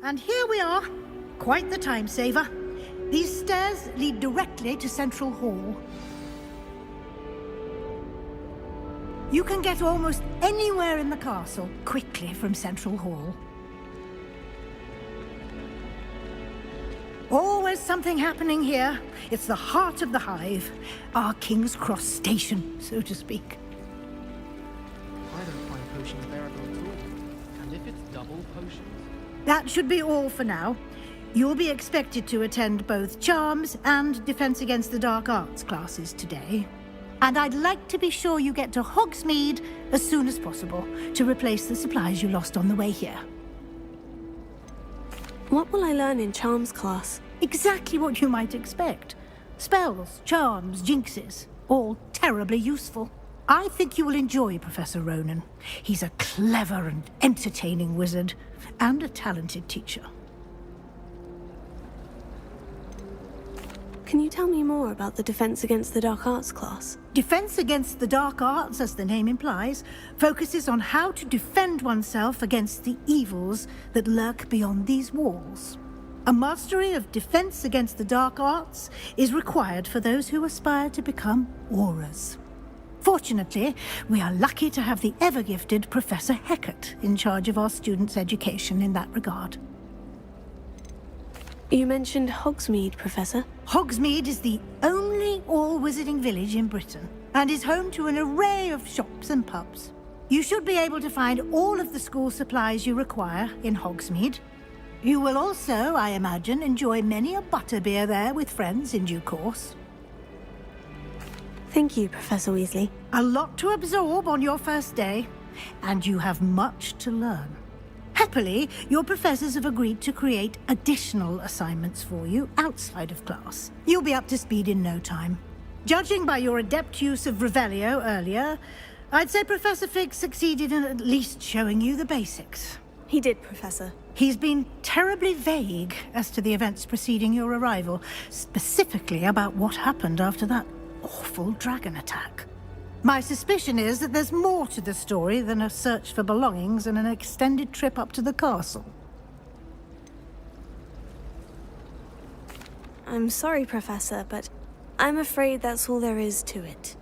[SPEAKER 10] And here we are. Quite the time saver. These stairs lead directly to Central Hall. You can get almost anywhere in the castle quickly from Central Hall. Always something happening here. It's the heart of the hive. Our King's Cross station, so to speak.
[SPEAKER 13] I don't find potions bearable at all. And if it's double potions?
[SPEAKER 10] That should be all for now. You'll be expected to attend both Charms and Defense Against the Dark Arts classes today. And I'd like to be sure you get to Hogsmeade as soon as possible to replace the supplies you lost on the way here.
[SPEAKER 2] What will I learn in charms class?
[SPEAKER 10] Exactly what you might expect. Spells, charms, jinxes, all terribly useful. I think you will enjoy Professor Ronan. He's a clever and entertaining wizard, and a talented teacher.
[SPEAKER 2] Can you tell me more about the Defense Against the Dark Arts class?
[SPEAKER 10] Defense Against the Dark Arts, as the name implies, focuses on how to defend oneself against the evils that lurk beyond these walls. A mastery of Defense Against the Dark Arts is required for those who aspire to become Aurors. Fortunately, we are lucky to have the ever-gifted Professor Hecat in charge of our students' education in that regard.
[SPEAKER 2] You mentioned Hogsmeade, Professor.
[SPEAKER 10] Hogsmeade is the only all-wizarding village in Britain, and is home to an array of shops and pubs. You should be able to find all of the school supplies you require in Hogsmeade. You will also, I imagine, enjoy many a butterbeer there with friends in due course.
[SPEAKER 2] Thank you, Professor Weasley.
[SPEAKER 10] A lot to absorb on your first day, and you have much to learn. Happily, your professors have agreed to create additional assignments for you outside of class. You'll be up to speed in no time. Judging by your adept use of Revelio earlier, I'd say Professor Fig succeeded in at least showing you the basics.
[SPEAKER 2] He did, Professor.
[SPEAKER 10] He's been terribly vague as to the events preceding your arrival, specifically about what happened after that awful dragon attack. My suspicion is that there's more to the story than a search for belongings and an extended trip up to the castle.
[SPEAKER 2] I'm sorry, Professor, but I'm afraid that's all there is to it.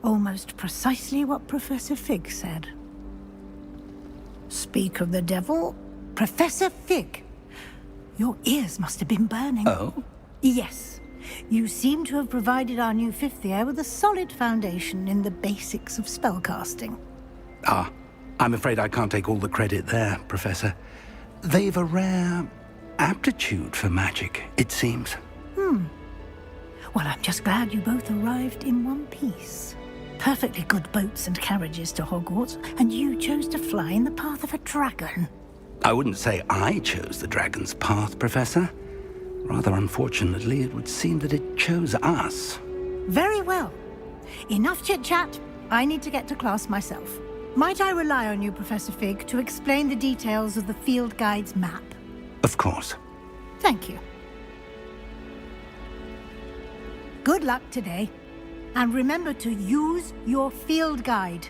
[SPEAKER 10] Almost precisely what Professor Fig said. Speak of the devil, Professor Fig. Your ears must have been burning.
[SPEAKER 3] Oh?
[SPEAKER 10] Yes. You seem to have provided our new fifth year with a solid foundation in the basics of spellcasting.
[SPEAKER 3] Ah, I'm afraid I can't take all the credit there, Professor. They've a rare aptitude for magic, it seems.
[SPEAKER 10] Well, I'm just glad you both arrived in one piece. Perfectly good boats and carriages to Hogwarts, and you chose to fly in the path of a dragon.
[SPEAKER 3] I wouldn't say I chose the dragon's path, Professor. Rather unfortunately, it would seem that it chose us.
[SPEAKER 10] Very well. Enough chit-chat. I need to get to class myself. Might I rely on you, Professor Fig, to explain the details of the field guide's map?
[SPEAKER 3] Of course.
[SPEAKER 10] Thank you. Good luck today. And remember to use your field guide.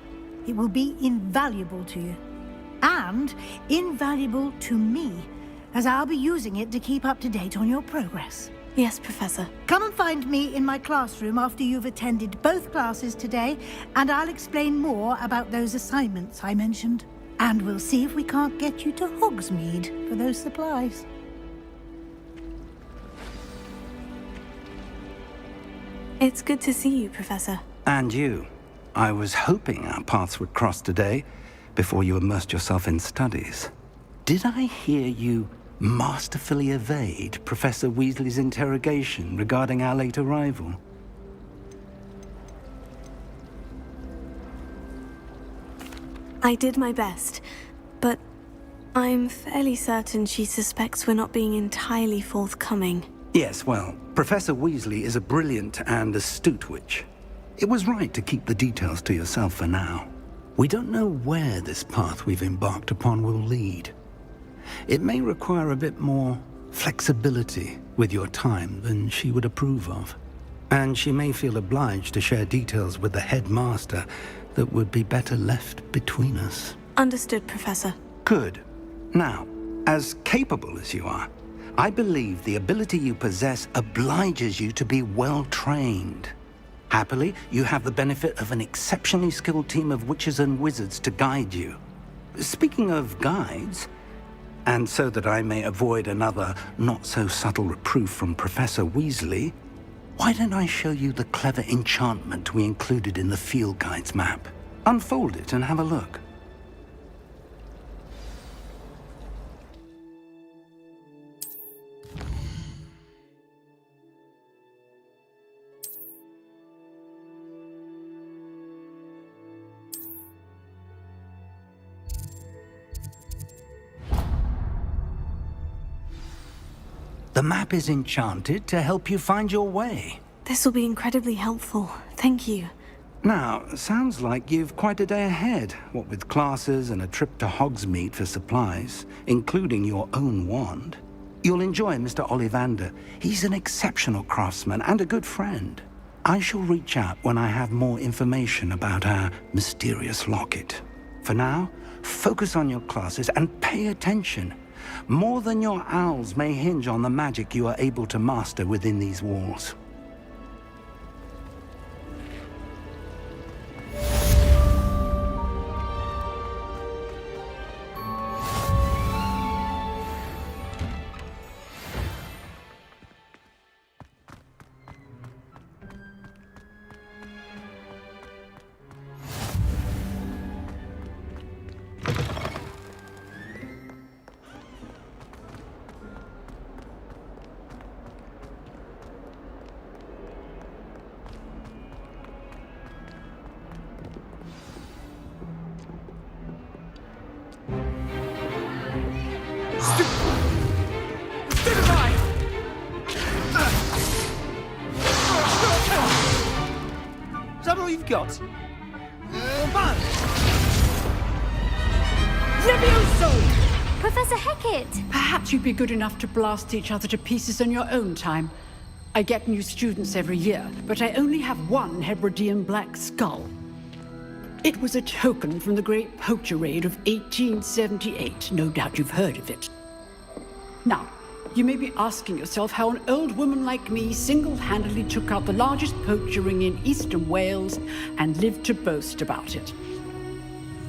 [SPEAKER 10] It will be invaluable to you. And invaluable to me, as I'll be using it to keep up to date on your progress.
[SPEAKER 2] Yes, Professor.
[SPEAKER 10] Come and find me in my classroom after you've attended both classes today, and I'll explain more about those assignments I mentioned. And we'll see if we can't get you to Hogsmeade for those supplies.
[SPEAKER 2] It's good to see you, Professor.
[SPEAKER 3] And you. I was hoping our paths would cross today, before you immersed yourself in studies. Did I hear you masterfully evade Professor Weasley's interrogation regarding our late arrival?
[SPEAKER 2] I did my best, but I'm fairly certain she suspects we're not being entirely forthcoming.
[SPEAKER 3] Yes, well, Professor Weasley is a brilliant and astute witch. It was right to keep the details to yourself for now. We don't know where this path we've embarked upon will lead. It may require a bit more flexibility with your time than she would approve of. And she may feel obliged to share details with the headmaster that would be better left between us.
[SPEAKER 2] Understood, Professor.
[SPEAKER 3] Good. Now, as capable as you are, I believe the ability you possess obliges you to be well trained. Happily, you have the benefit of an exceptionally skilled team of witches and wizards to guide you. Speaking of guides, and so that I may avoid another not-so-subtle reproof from Professor Weasley, why don't I show you the clever enchantment we included in the field guide's map? Unfold it and have a look. The map is enchanted to help you find your way.
[SPEAKER 2] This will be incredibly helpful. Thank you.
[SPEAKER 3] Now, sounds like you've quite a day ahead, what with classes and a trip to Hogsmeade for supplies, including your own wand. You'll enjoy Mr. Ollivander. He's an exceptional craftsman and a good friend. I shall reach out when I have more information about our mysterious locket. For now, focus on your classes and pay attention. More than your owls may hinge on the magic you are able to master within these walls.
[SPEAKER 18] Is that all you've got?
[SPEAKER 15] Levioso!
[SPEAKER 12] Professor Hecat!
[SPEAKER 15] Perhaps you'd be good enough to blast each other to pieces in your own time. I get new students every year, but I only have one Hebridean black skull. It was a token from the Great Poacher Raid of 1878. No doubt you've heard of it. Now, you may be asking yourself how an old woman like me single-handedly took out the largest poacher ring in eastern Wales and lived to boast about it.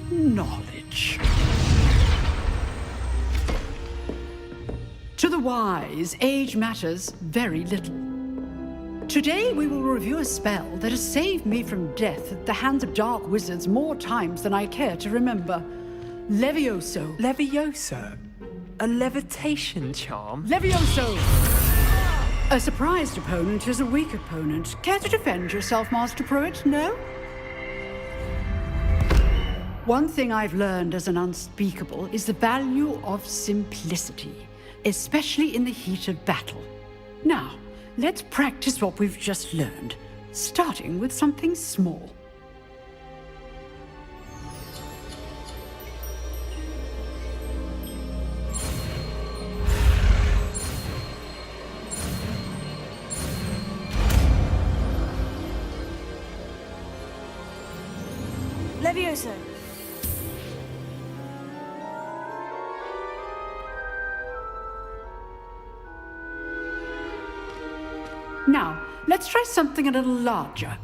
[SPEAKER 15] Knowledge. To the wise, age matters very little. Today we will review a spell that has saved me from death at the hands of dark wizards more times than I care to remember. Levioso.
[SPEAKER 18] Levioso? A levitation charm?
[SPEAKER 15] Levioso! A surprised opponent is a weak opponent. Care to defend yourself, Master Pruitt? No? One thing I've learned as an unspeakable is the value of simplicity, especially in the heat of battle. Now, let's practice what we've just learned, starting with something small.
[SPEAKER 2] Levioso.
[SPEAKER 15] Now, let's try something a little larger.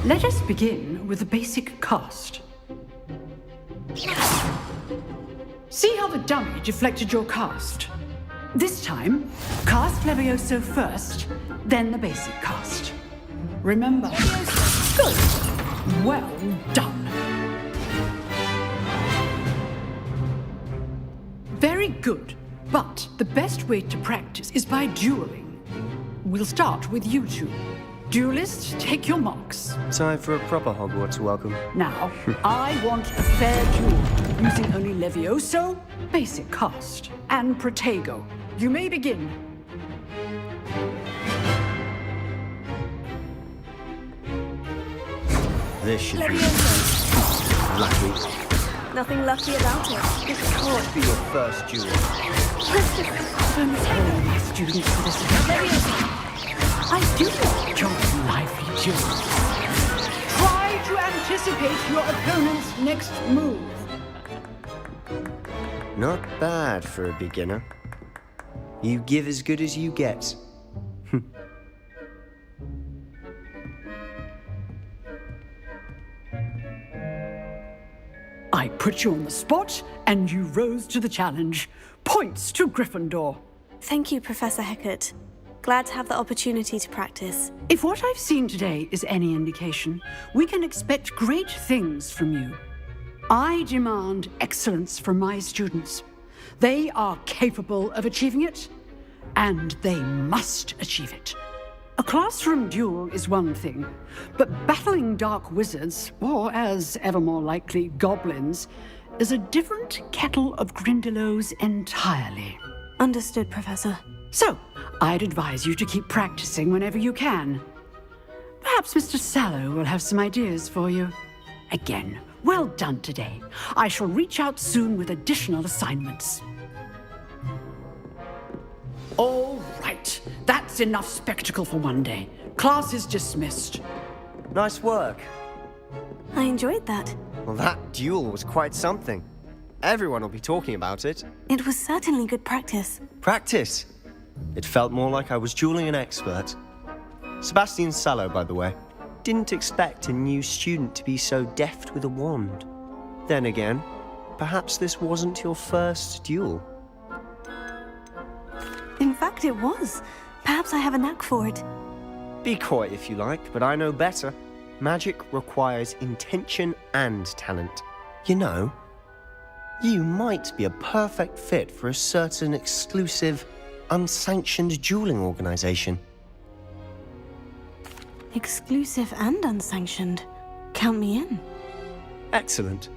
[SPEAKER 15] Let us begin with a basic cast. See how the dummy deflected your cast? This time, cast Levioso first, then the basic cast. Remember. Good. Well done. Very good. But the best way to practice is by dueling. We'll start with you two. Duelists, take your marks.
[SPEAKER 19] Time for a proper Hogwarts welcome.
[SPEAKER 15] Now, I want a fair duel, using only Levioso, basic cast, and Protego. You may begin.
[SPEAKER 19] This should be lucky.
[SPEAKER 2] Nothing lucky about it.
[SPEAKER 19] This can't be your first duel.
[SPEAKER 15] Don't tell my students for this. Levioso! I do enjoy lively duels. Try to anticipate your opponent's next move.
[SPEAKER 19] Not bad for a beginner. You give as good as you get.
[SPEAKER 15] I put you on the spot, and you rose to the challenge. Points to Gryffindor.
[SPEAKER 2] Thank you, Professor Hecat. Glad to have the opportunity to practice.
[SPEAKER 15] If what I've seen today is any indication, we can expect great things from you. I demand excellence from my students. They are capable of achieving it, and they must achieve it. A classroom duel is one thing, but battling dark wizards, or as ever more likely, goblins, is a different kettle of grindylows entirely.
[SPEAKER 2] Understood, Professor.
[SPEAKER 15] So, I'd advise you to keep practicing whenever you can. Perhaps Mr. Sallow will have some ideas for you. Again, well done today. I shall reach out soon with additional assignments. All right, that's enough spectacle for one day. Class is dismissed.
[SPEAKER 19] Nice work.
[SPEAKER 2] I enjoyed that.
[SPEAKER 19] Well, that duel was quite something. Everyone will be talking about it.
[SPEAKER 2] It was certainly good practice.
[SPEAKER 19] Practice? It felt more like I was dueling an expert. Sebastian Sallow, by the way. Didn't expect a new student to be so deft with a wand. Then again, perhaps this wasn't your first duel.
[SPEAKER 2] In fact, it was. Perhaps I have a knack for it.
[SPEAKER 19] Be coy if you like, but I know better. Magic requires intention and talent. You know, you might be a perfect fit for a certain exclusive, unsanctioned dueling organization.
[SPEAKER 2] Exclusive and unsanctioned. Count me in.
[SPEAKER 19] Excellent.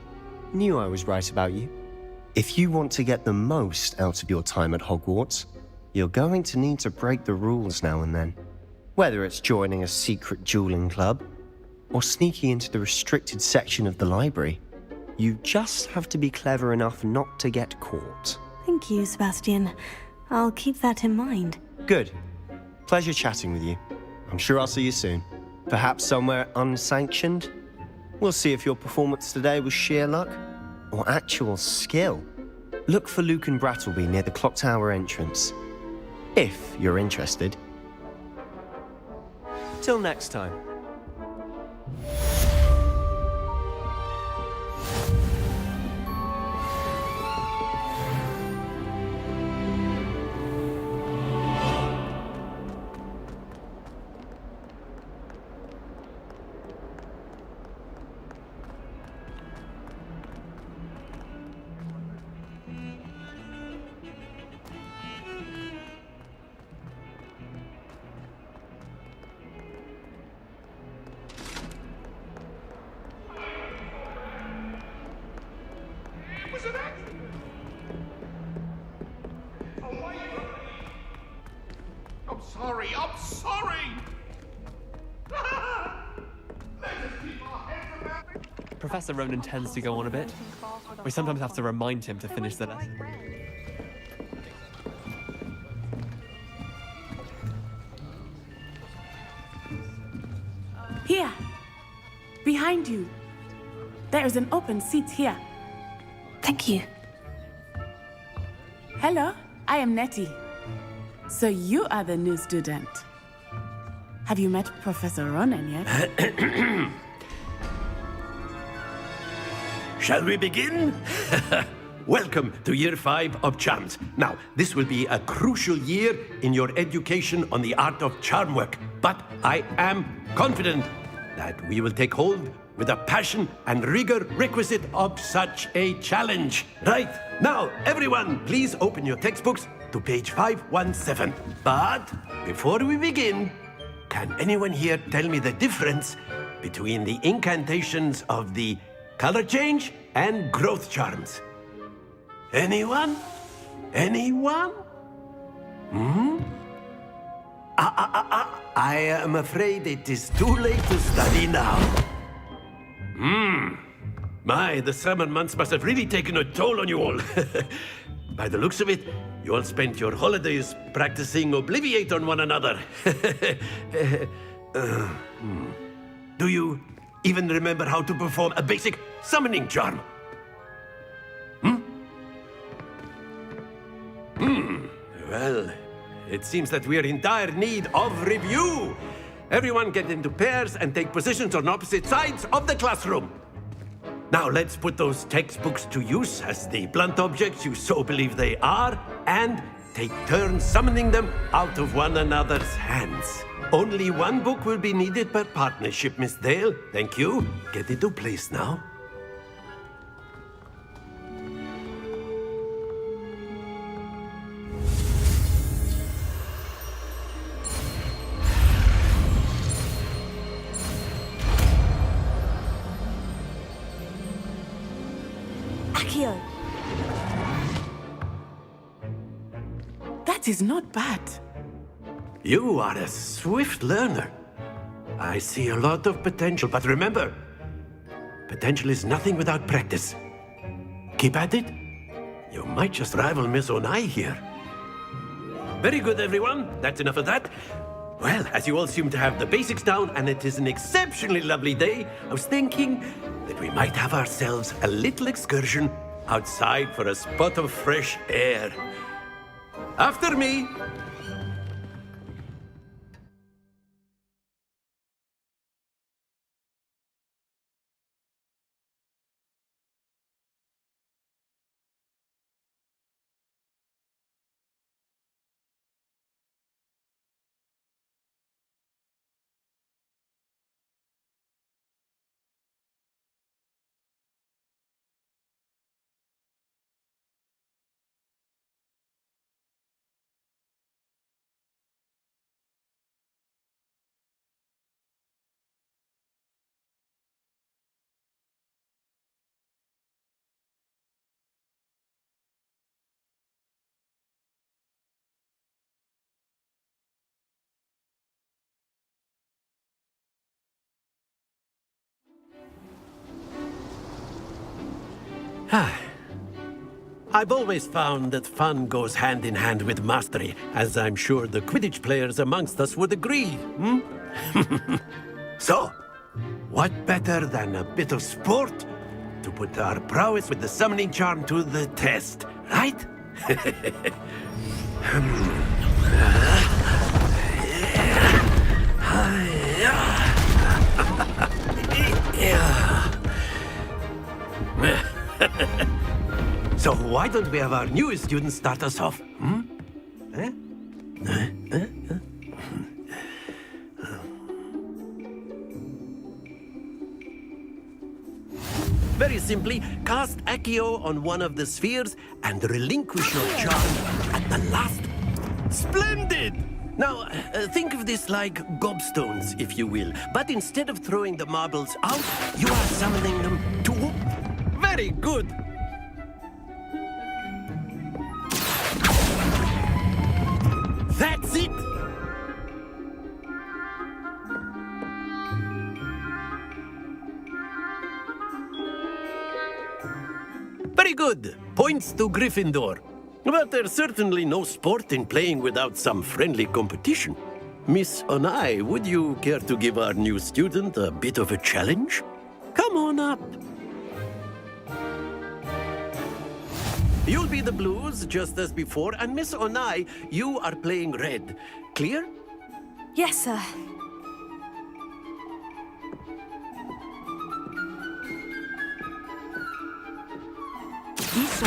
[SPEAKER 19] Knew I was right about you. If you want to get the most out of your time at Hogwarts, you're going to need to break the rules now and then. Whether it's joining a secret dueling club, or sneaking into the restricted section of the library, you just have to be clever enough not to get caught.
[SPEAKER 2] Thank you, Sebastian. I'll keep that in mind.
[SPEAKER 19] Good. Pleasure chatting with you. I'm sure I'll see you soon. Perhaps somewhere unsanctioned? We'll see if your performance today was sheer luck or actual skill. Look for Luke and Brattleby near the clock tower entrance, if you're interested. Till next time.
[SPEAKER 20] I'm sorry!
[SPEAKER 18] Professor Ronan tends to go on a bit. We sometimes have to remind him to finish the lesson.
[SPEAKER 16] Here. Behind you. There is an open seat here.
[SPEAKER 2] Thank you.
[SPEAKER 16] Hello, I am Nettie. So you are the new student. Have you met Professor Ronan yet?
[SPEAKER 8] Shall we begin? Welcome to Year 5 of Charms. Now, this will be a crucial year in your education on the art of charm work, but I am confident that we will take hold with the passion and rigor requisite of such a challenge. Right, now, everyone, please open your textbooks to page 517. But before we begin, can anyone here tell me the difference between the incantations of the color change and growth charms? Anyone? Anyone? I am afraid it is too late to study now. My, the summer months must have really taken a toll on you all. By the looks of it, you all spent your holidays practicing Obliviate on one another. Do you even remember how to perform a basic summoning charm? Well, it seems that we are in dire need of review. Everyone get into pairs and take positions on opposite sides of the classroom. Now let's put those textbooks to use as the blunt objects you so believe they are, and take turns summoning them out of one another's hands. Only one book will be needed per partnership, Miss Dale. Thank you. Get into place now.
[SPEAKER 2] Accio.
[SPEAKER 8] That is not bad. You are a swift learner. I see a lot of potential, but remember, potential is nothing without practice. Keep at it. You might just rival Miss Onai here. Very good, everyone. That's enough of that. Well, as you all seem to have the basics down, and it is an exceptionally lovely day, I was thinking that we might have ourselves a little excursion outside for a spot of fresh air. After me! I've always found that fun goes hand in hand with mastery, as I'm sure the Quidditch players amongst us would agree, So, what better than a bit of sport to put our prowess with the summoning charm to the test, right? So why don't we have our newest student start us off? Very simply, cast Accio on one of the spheres and relinquish your charm at the last. Splendid! Now, think of this like gobstones, if you will. But instead of throwing the marbles out, you are summoning them to... Very good! That's it! Very good. Points to Gryffindor. But there's certainly no sport in playing without some friendly competition. Miss Onai, would you care to give our new student a bit of a challenge? Come on up. You'll be the blues, just as before, and Miss Onai, you are playing red. Clear?
[SPEAKER 2] Yes, sir.
[SPEAKER 15] Isa.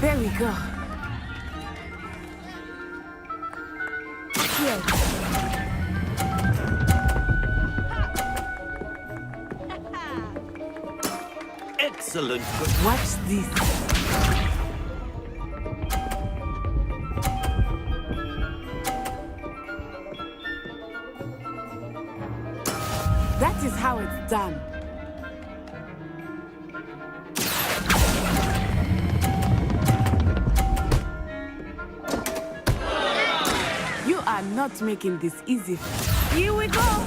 [SPEAKER 16] There we go.
[SPEAKER 2] Here.
[SPEAKER 8] Excellent.
[SPEAKER 16] Watch this. That is how it's done. You are not making this easy. Here we go.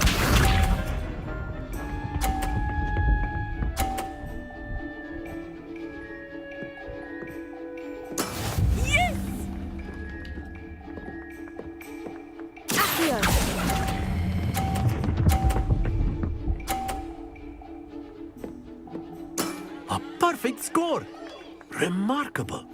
[SPEAKER 16] Yes!
[SPEAKER 2] Accio.
[SPEAKER 8] A perfect score. Remarkable.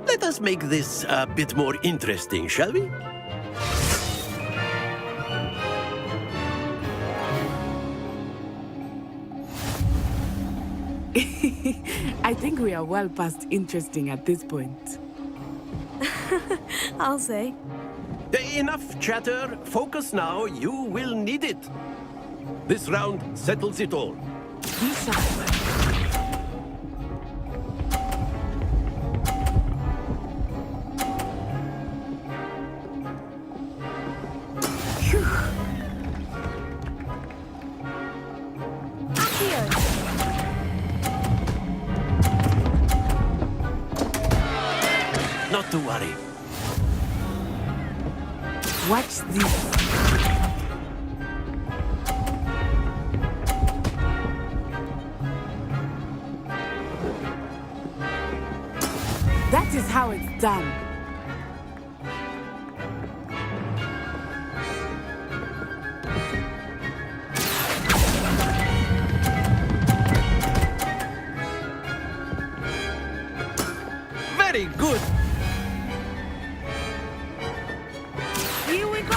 [SPEAKER 8] Let us make this a bit more interesting, shall we?
[SPEAKER 16] I think we are well past interesting at this point.
[SPEAKER 2] I'll say.
[SPEAKER 8] Enough chatter. Focus now. You will need it. This round settles it all.
[SPEAKER 15] Be sharp.
[SPEAKER 8] Not to worry.
[SPEAKER 15] Watch this. That is how it's done.
[SPEAKER 8] Very good.
[SPEAKER 15] Here we go.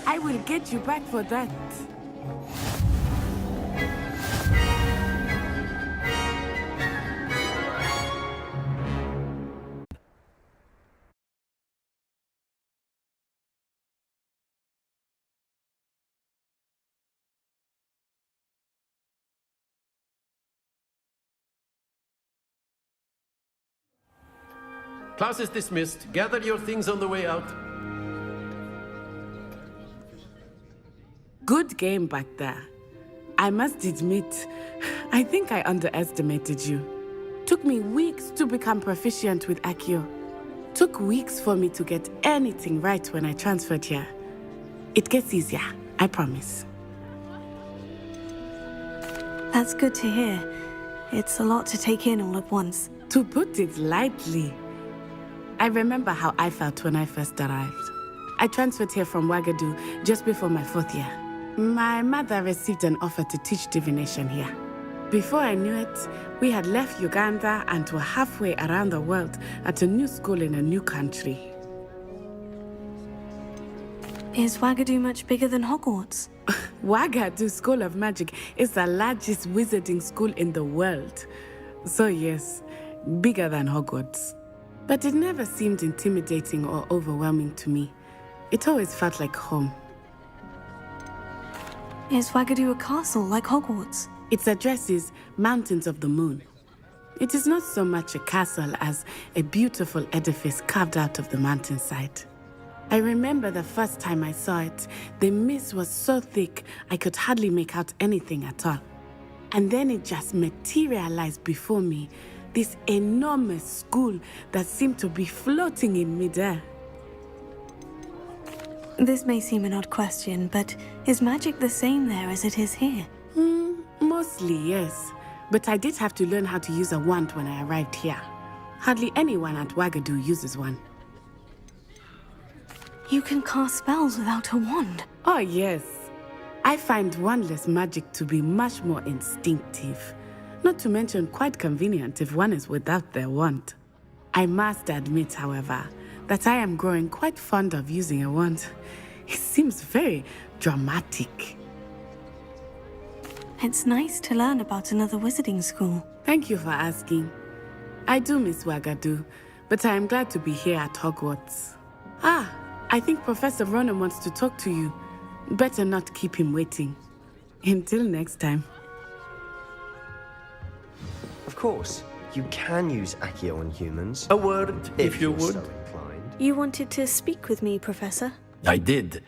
[SPEAKER 15] I will get you back for that.
[SPEAKER 8] Class is dismissed. Gather your things on the way out.
[SPEAKER 15] Good game back there. I must admit, I think I underestimated you. Took me weeks to become proficient with Accio. Took weeks for me to get anything right when I transferred here. It gets easier, I promise.
[SPEAKER 2] That's good to hear. It's a lot to take in all at once.
[SPEAKER 15] To put it lightly. I remember how I felt when I first arrived. I transferred here from Wagadu just before my 4th year. My mother received an offer to teach divination here. Before I knew it, we had left Uganda and were halfway around the world at a new school in a new country.
[SPEAKER 2] Is Wagadu much bigger than Hogwarts?
[SPEAKER 15] Wagadu School of Magic is the largest wizarding school in the world. So yes, bigger than Hogwarts. But it never seemed intimidating or overwhelming to me. It always felt like home.
[SPEAKER 2] Is Wagadu a castle like Hogwarts?
[SPEAKER 15] Its address is Mountains of the Moon. It is not so much a castle as a beautiful edifice carved out of the mountainside. I remember the first time I saw it, the mist was so thick I could hardly make out anything at all. And then it just materialized before me, this enormous school that seemed to be floating in midair.
[SPEAKER 2] This may seem an odd question, but is magic the same there as it is here?
[SPEAKER 15] Mostly, yes. But I did have to learn how to use a wand when I arrived here. Hardly anyone at Wagadu uses one.
[SPEAKER 2] You can cast spells without a wand?
[SPEAKER 15] Oh, yes. I find wandless magic to be much more instinctive. Not to mention quite convenient if one is without their wand. I must admit, however, that I am growing quite fond of using a wand. It seems very dramatic.
[SPEAKER 2] It's nice to learn about another wizarding school.
[SPEAKER 15] Thank you for asking. I do miss Wagadu, but I am glad to be here at Hogwarts. I think Professor Ronan wants to talk to you. Better not keep him waiting. Until next time.
[SPEAKER 19] Of course, you can use Accio on humans.
[SPEAKER 8] A word, if you
[SPEAKER 19] you're
[SPEAKER 8] would.
[SPEAKER 19] so inclined.
[SPEAKER 2] You wanted to speak with me, Professor?
[SPEAKER 8] I did.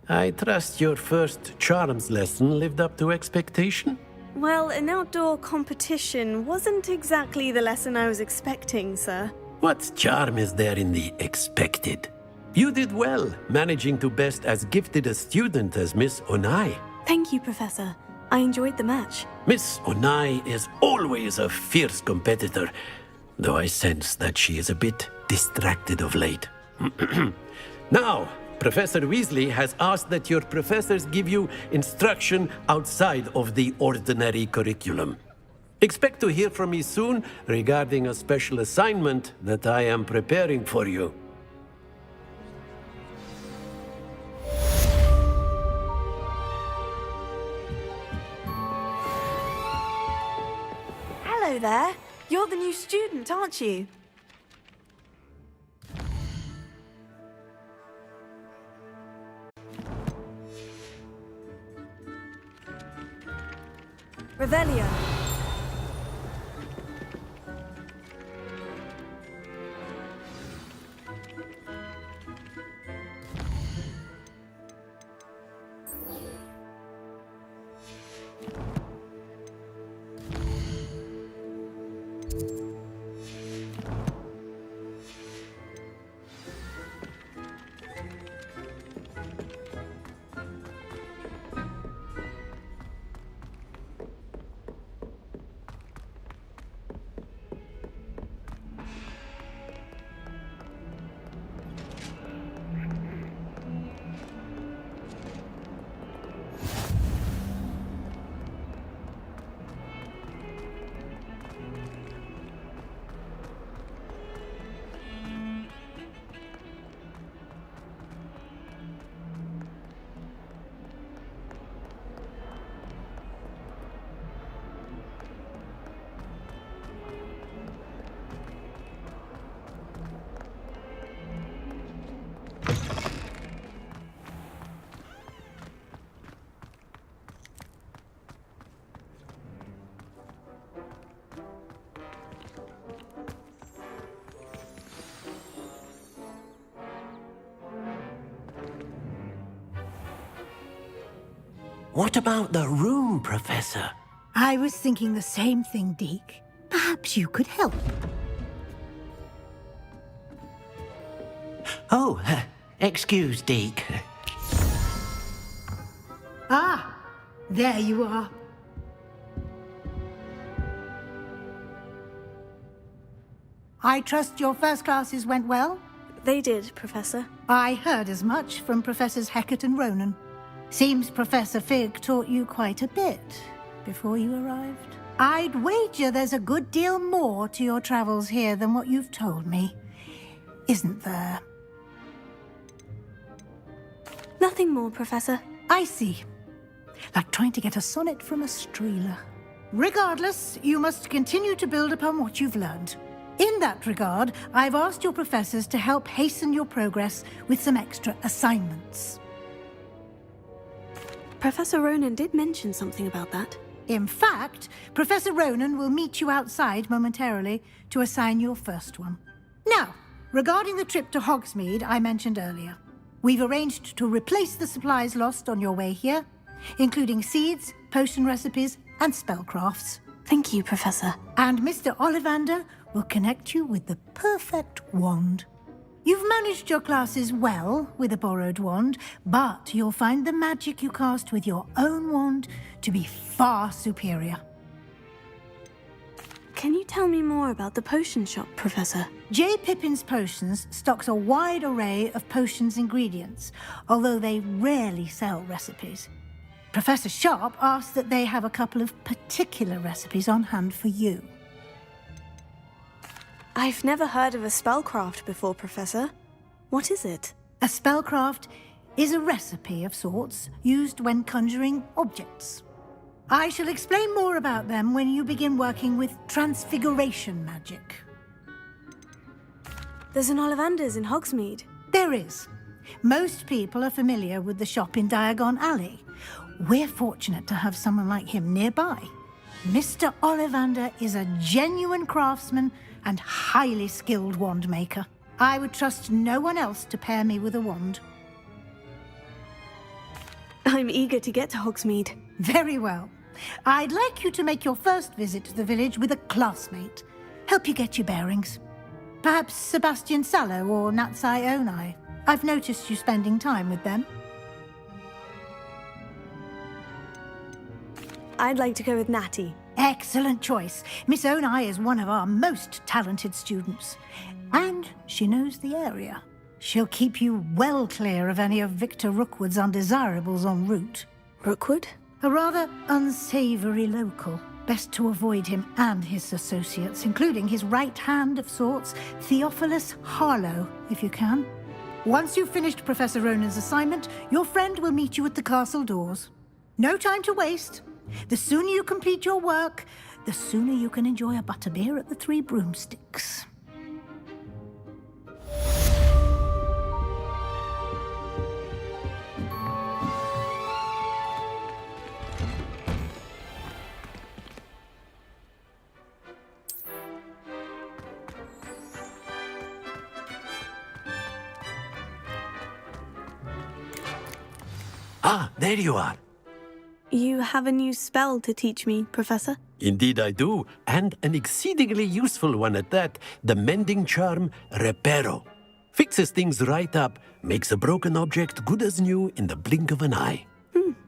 [SPEAKER 8] I trust your first charms lesson lived up to expectation?
[SPEAKER 2] Well, an outdoor competition wasn't exactly the lesson I was expecting, sir.
[SPEAKER 8] What charm is there in the expected? You did well, managing to best as gifted a student as Miss Onai.
[SPEAKER 2] Thank you, Professor. I enjoyed the match.
[SPEAKER 8] Miss Onai is always a fierce competitor, though I sense that she is a bit distracted of late. Now, Professor Weasley has asked that your professors give you instruction outside of the ordinary curriculum. Expect to hear from me soon regarding a special assignment that I am preparing for you.
[SPEAKER 2] Hello there. You're the new student, aren't you? Revelio.
[SPEAKER 8] What about the room, Professor?
[SPEAKER 10] I was thinking the same thing, Deke. Perhaps you could help.
[SPEAKER 8] Oh, excuse, Deke.
[SPEAKER 10] Ah, there you are. I trust your first classes went well?
[SPEAKER 2] They did, Professor.
[SPEAKER 10] I heard as much from Professors Hecat and Ronan. Seems Professor Fig taught you quite a bit before you arrived. I'd wager there's a good deal more to your travels here than what you've told me. Isn't there?
[SPEAKER 2] Nothing more, Professor.
[SPEAKER 10] I see. Like trying to get a sonnet from a streeler. Regardless, you must continue to build upon what you've learned. In that regard, I've asked your professors to help hasten your progress with some extra assignments.
[SPEAKER 2] Professor Ronan did mention something about that.
[SPEAKER 10] In fact, Professor Ronan will meet you outside momentarily to assign your first one. Now, regarding the trip to Hogsmeade I mentioned earlier, we've arranged to replace the supplies lost on your way here, including seeds, potion recipes, and spellcrafts.
[SPEAKER 2] Thank you, Professor.
[SPEAKER 10] And Mr. Ollivander will connect you with the perfect wand. You've managed your classes well with a borrowed wand, but you'll find the magic you cast with your own wand to be far superior.
[SPEAKER 2] Can you tell me more about the potion shop, Professor?
[SPEAKER 10] J. Pippin's Potions stocks a wide array of potions ingredients, although they rarely sell recipes. Professor Sharp asked that they have a couple of particular recipes on hand for you.
[SPEAKER 2] I've never heard of a spellcraft before, Professor. What is it?
[SPEAKER 10] A spellcraft is a recipe of sorts used when conjuring objects. I shall explain more about them when you begin working with transfiguration magic.
[SPEAKER 2] There's an Ollivander's in Hogsmeade.
[SPEAKER 10] There is. Most people are familiar with the shop in Diagon Alley. We're fortunate to have someone like him nearby. Mr. Ollivander is a genuine craftsman and highly skilled wand maker. I would trust no one else to pair me with a wand.
[SPEAKER 2] I'm eager to get to Hogsmeade.
[SPEAKER 10] Very well. I'd like you to make your first visit to the village with a classmate. Help you get your bearings. Perhaps Sebastian Sallow or Natsai Onai. I've noticed you spending time with them.
[SPEAKER 2] I'd like to go with Natty.
[SPEAKER 10] Excellent choice. Miss Onai is one of our most talented students. And she knows the area. She'll keep you well clear of any of Victor Rookwood's undesirables en route.
[SPEAKER 2] Rookwood?
[SPEAKER 10] A rather unsavoury local. Best to avoid him and his associates, including his right hand of sorts, Theophilus Harlow, if you can. Once you've finished Professor Ronan's assignment, your friend will meet you at the castle doors. No time to waste. The sooner you complete your work, the sooner you can enjoy a butterbeer at the Three Broomsticks.
[SPEAKER 8] Ah, there you are.
[SPEAKER 2] You have a new spell to teach me, Professor?
[SPEAKER 8] Indeed I do, and an exceedingly useful one at that. The mending charm, Reparo. Fixes things right up, makes a broken object good as new in the blink of an eye.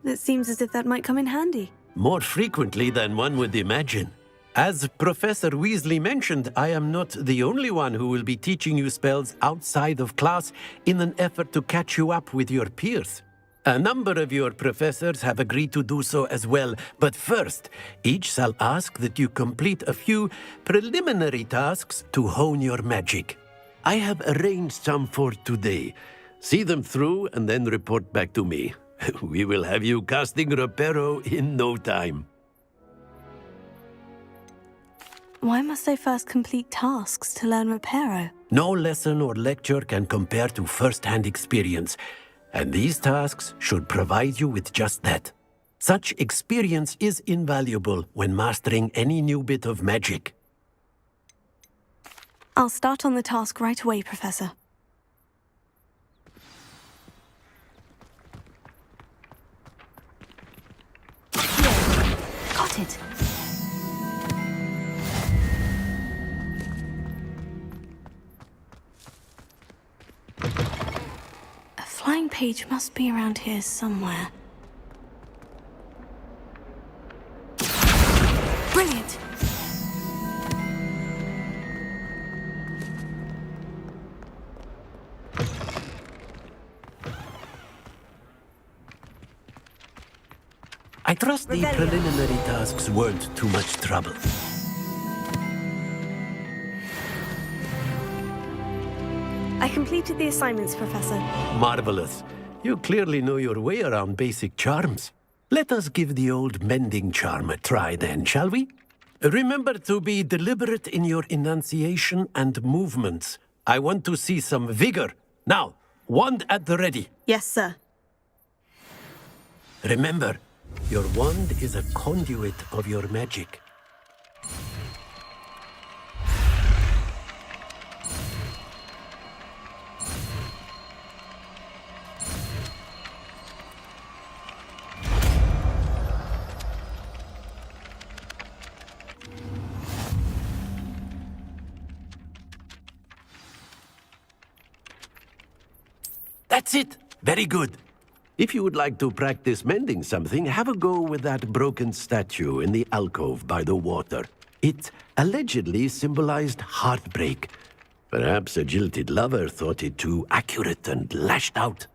[SPEAKER 2] It seems as if that might come in handy.
[SPEAKER 8] More frequently than one would imagine. As Professor Weasley mentioned, I am not the only one who will be teaching you spells outside of class in an effort to catch you up with your peers. A number of your professors have agreed to do so as well, but first, each shall ask that you complete a few preliminary tasks to hone your magic. I have arranged some for today. See them through and then report back to me. We will have you casting Reparo in no time.
[SPEAKER 2] Why must I first complete tasks to learn Reparo?
[SPEAKER 8] No lesson or lecture can compare to first-hand experience. And these tasks should provide you with just that. Such experience is invaluable when mastering any new bit of magic.
[SPEAKER 2] I'll start on the task right away, Professor. Here. Got it. Flying page must be around here somewhere. Brilliant!
[SPEAKER 8] I trust the preliminary tasks weren't too much trouble.
[SPEAKER 2] I completed the assignments, Professor.
[SPEAKER 8] Marvelous. You clearly know your way around basic charms. Let us give the old mending charm a try then, shall we? Remember to be deliberate in your enunciation and movements. I want to see some vigor. Now, wand at the ready.
[SPEAKER 2] Yes, sir.
[SPEAKER 8] Remember, your wand is a conduit of your magic. That's it! Very good. If you would like to practice mending something, have a go with that broken statue in the alcove by the water. It allegedly symbolized heartbreak. Perhaps a jilted lover thought it too accurate and lashed out.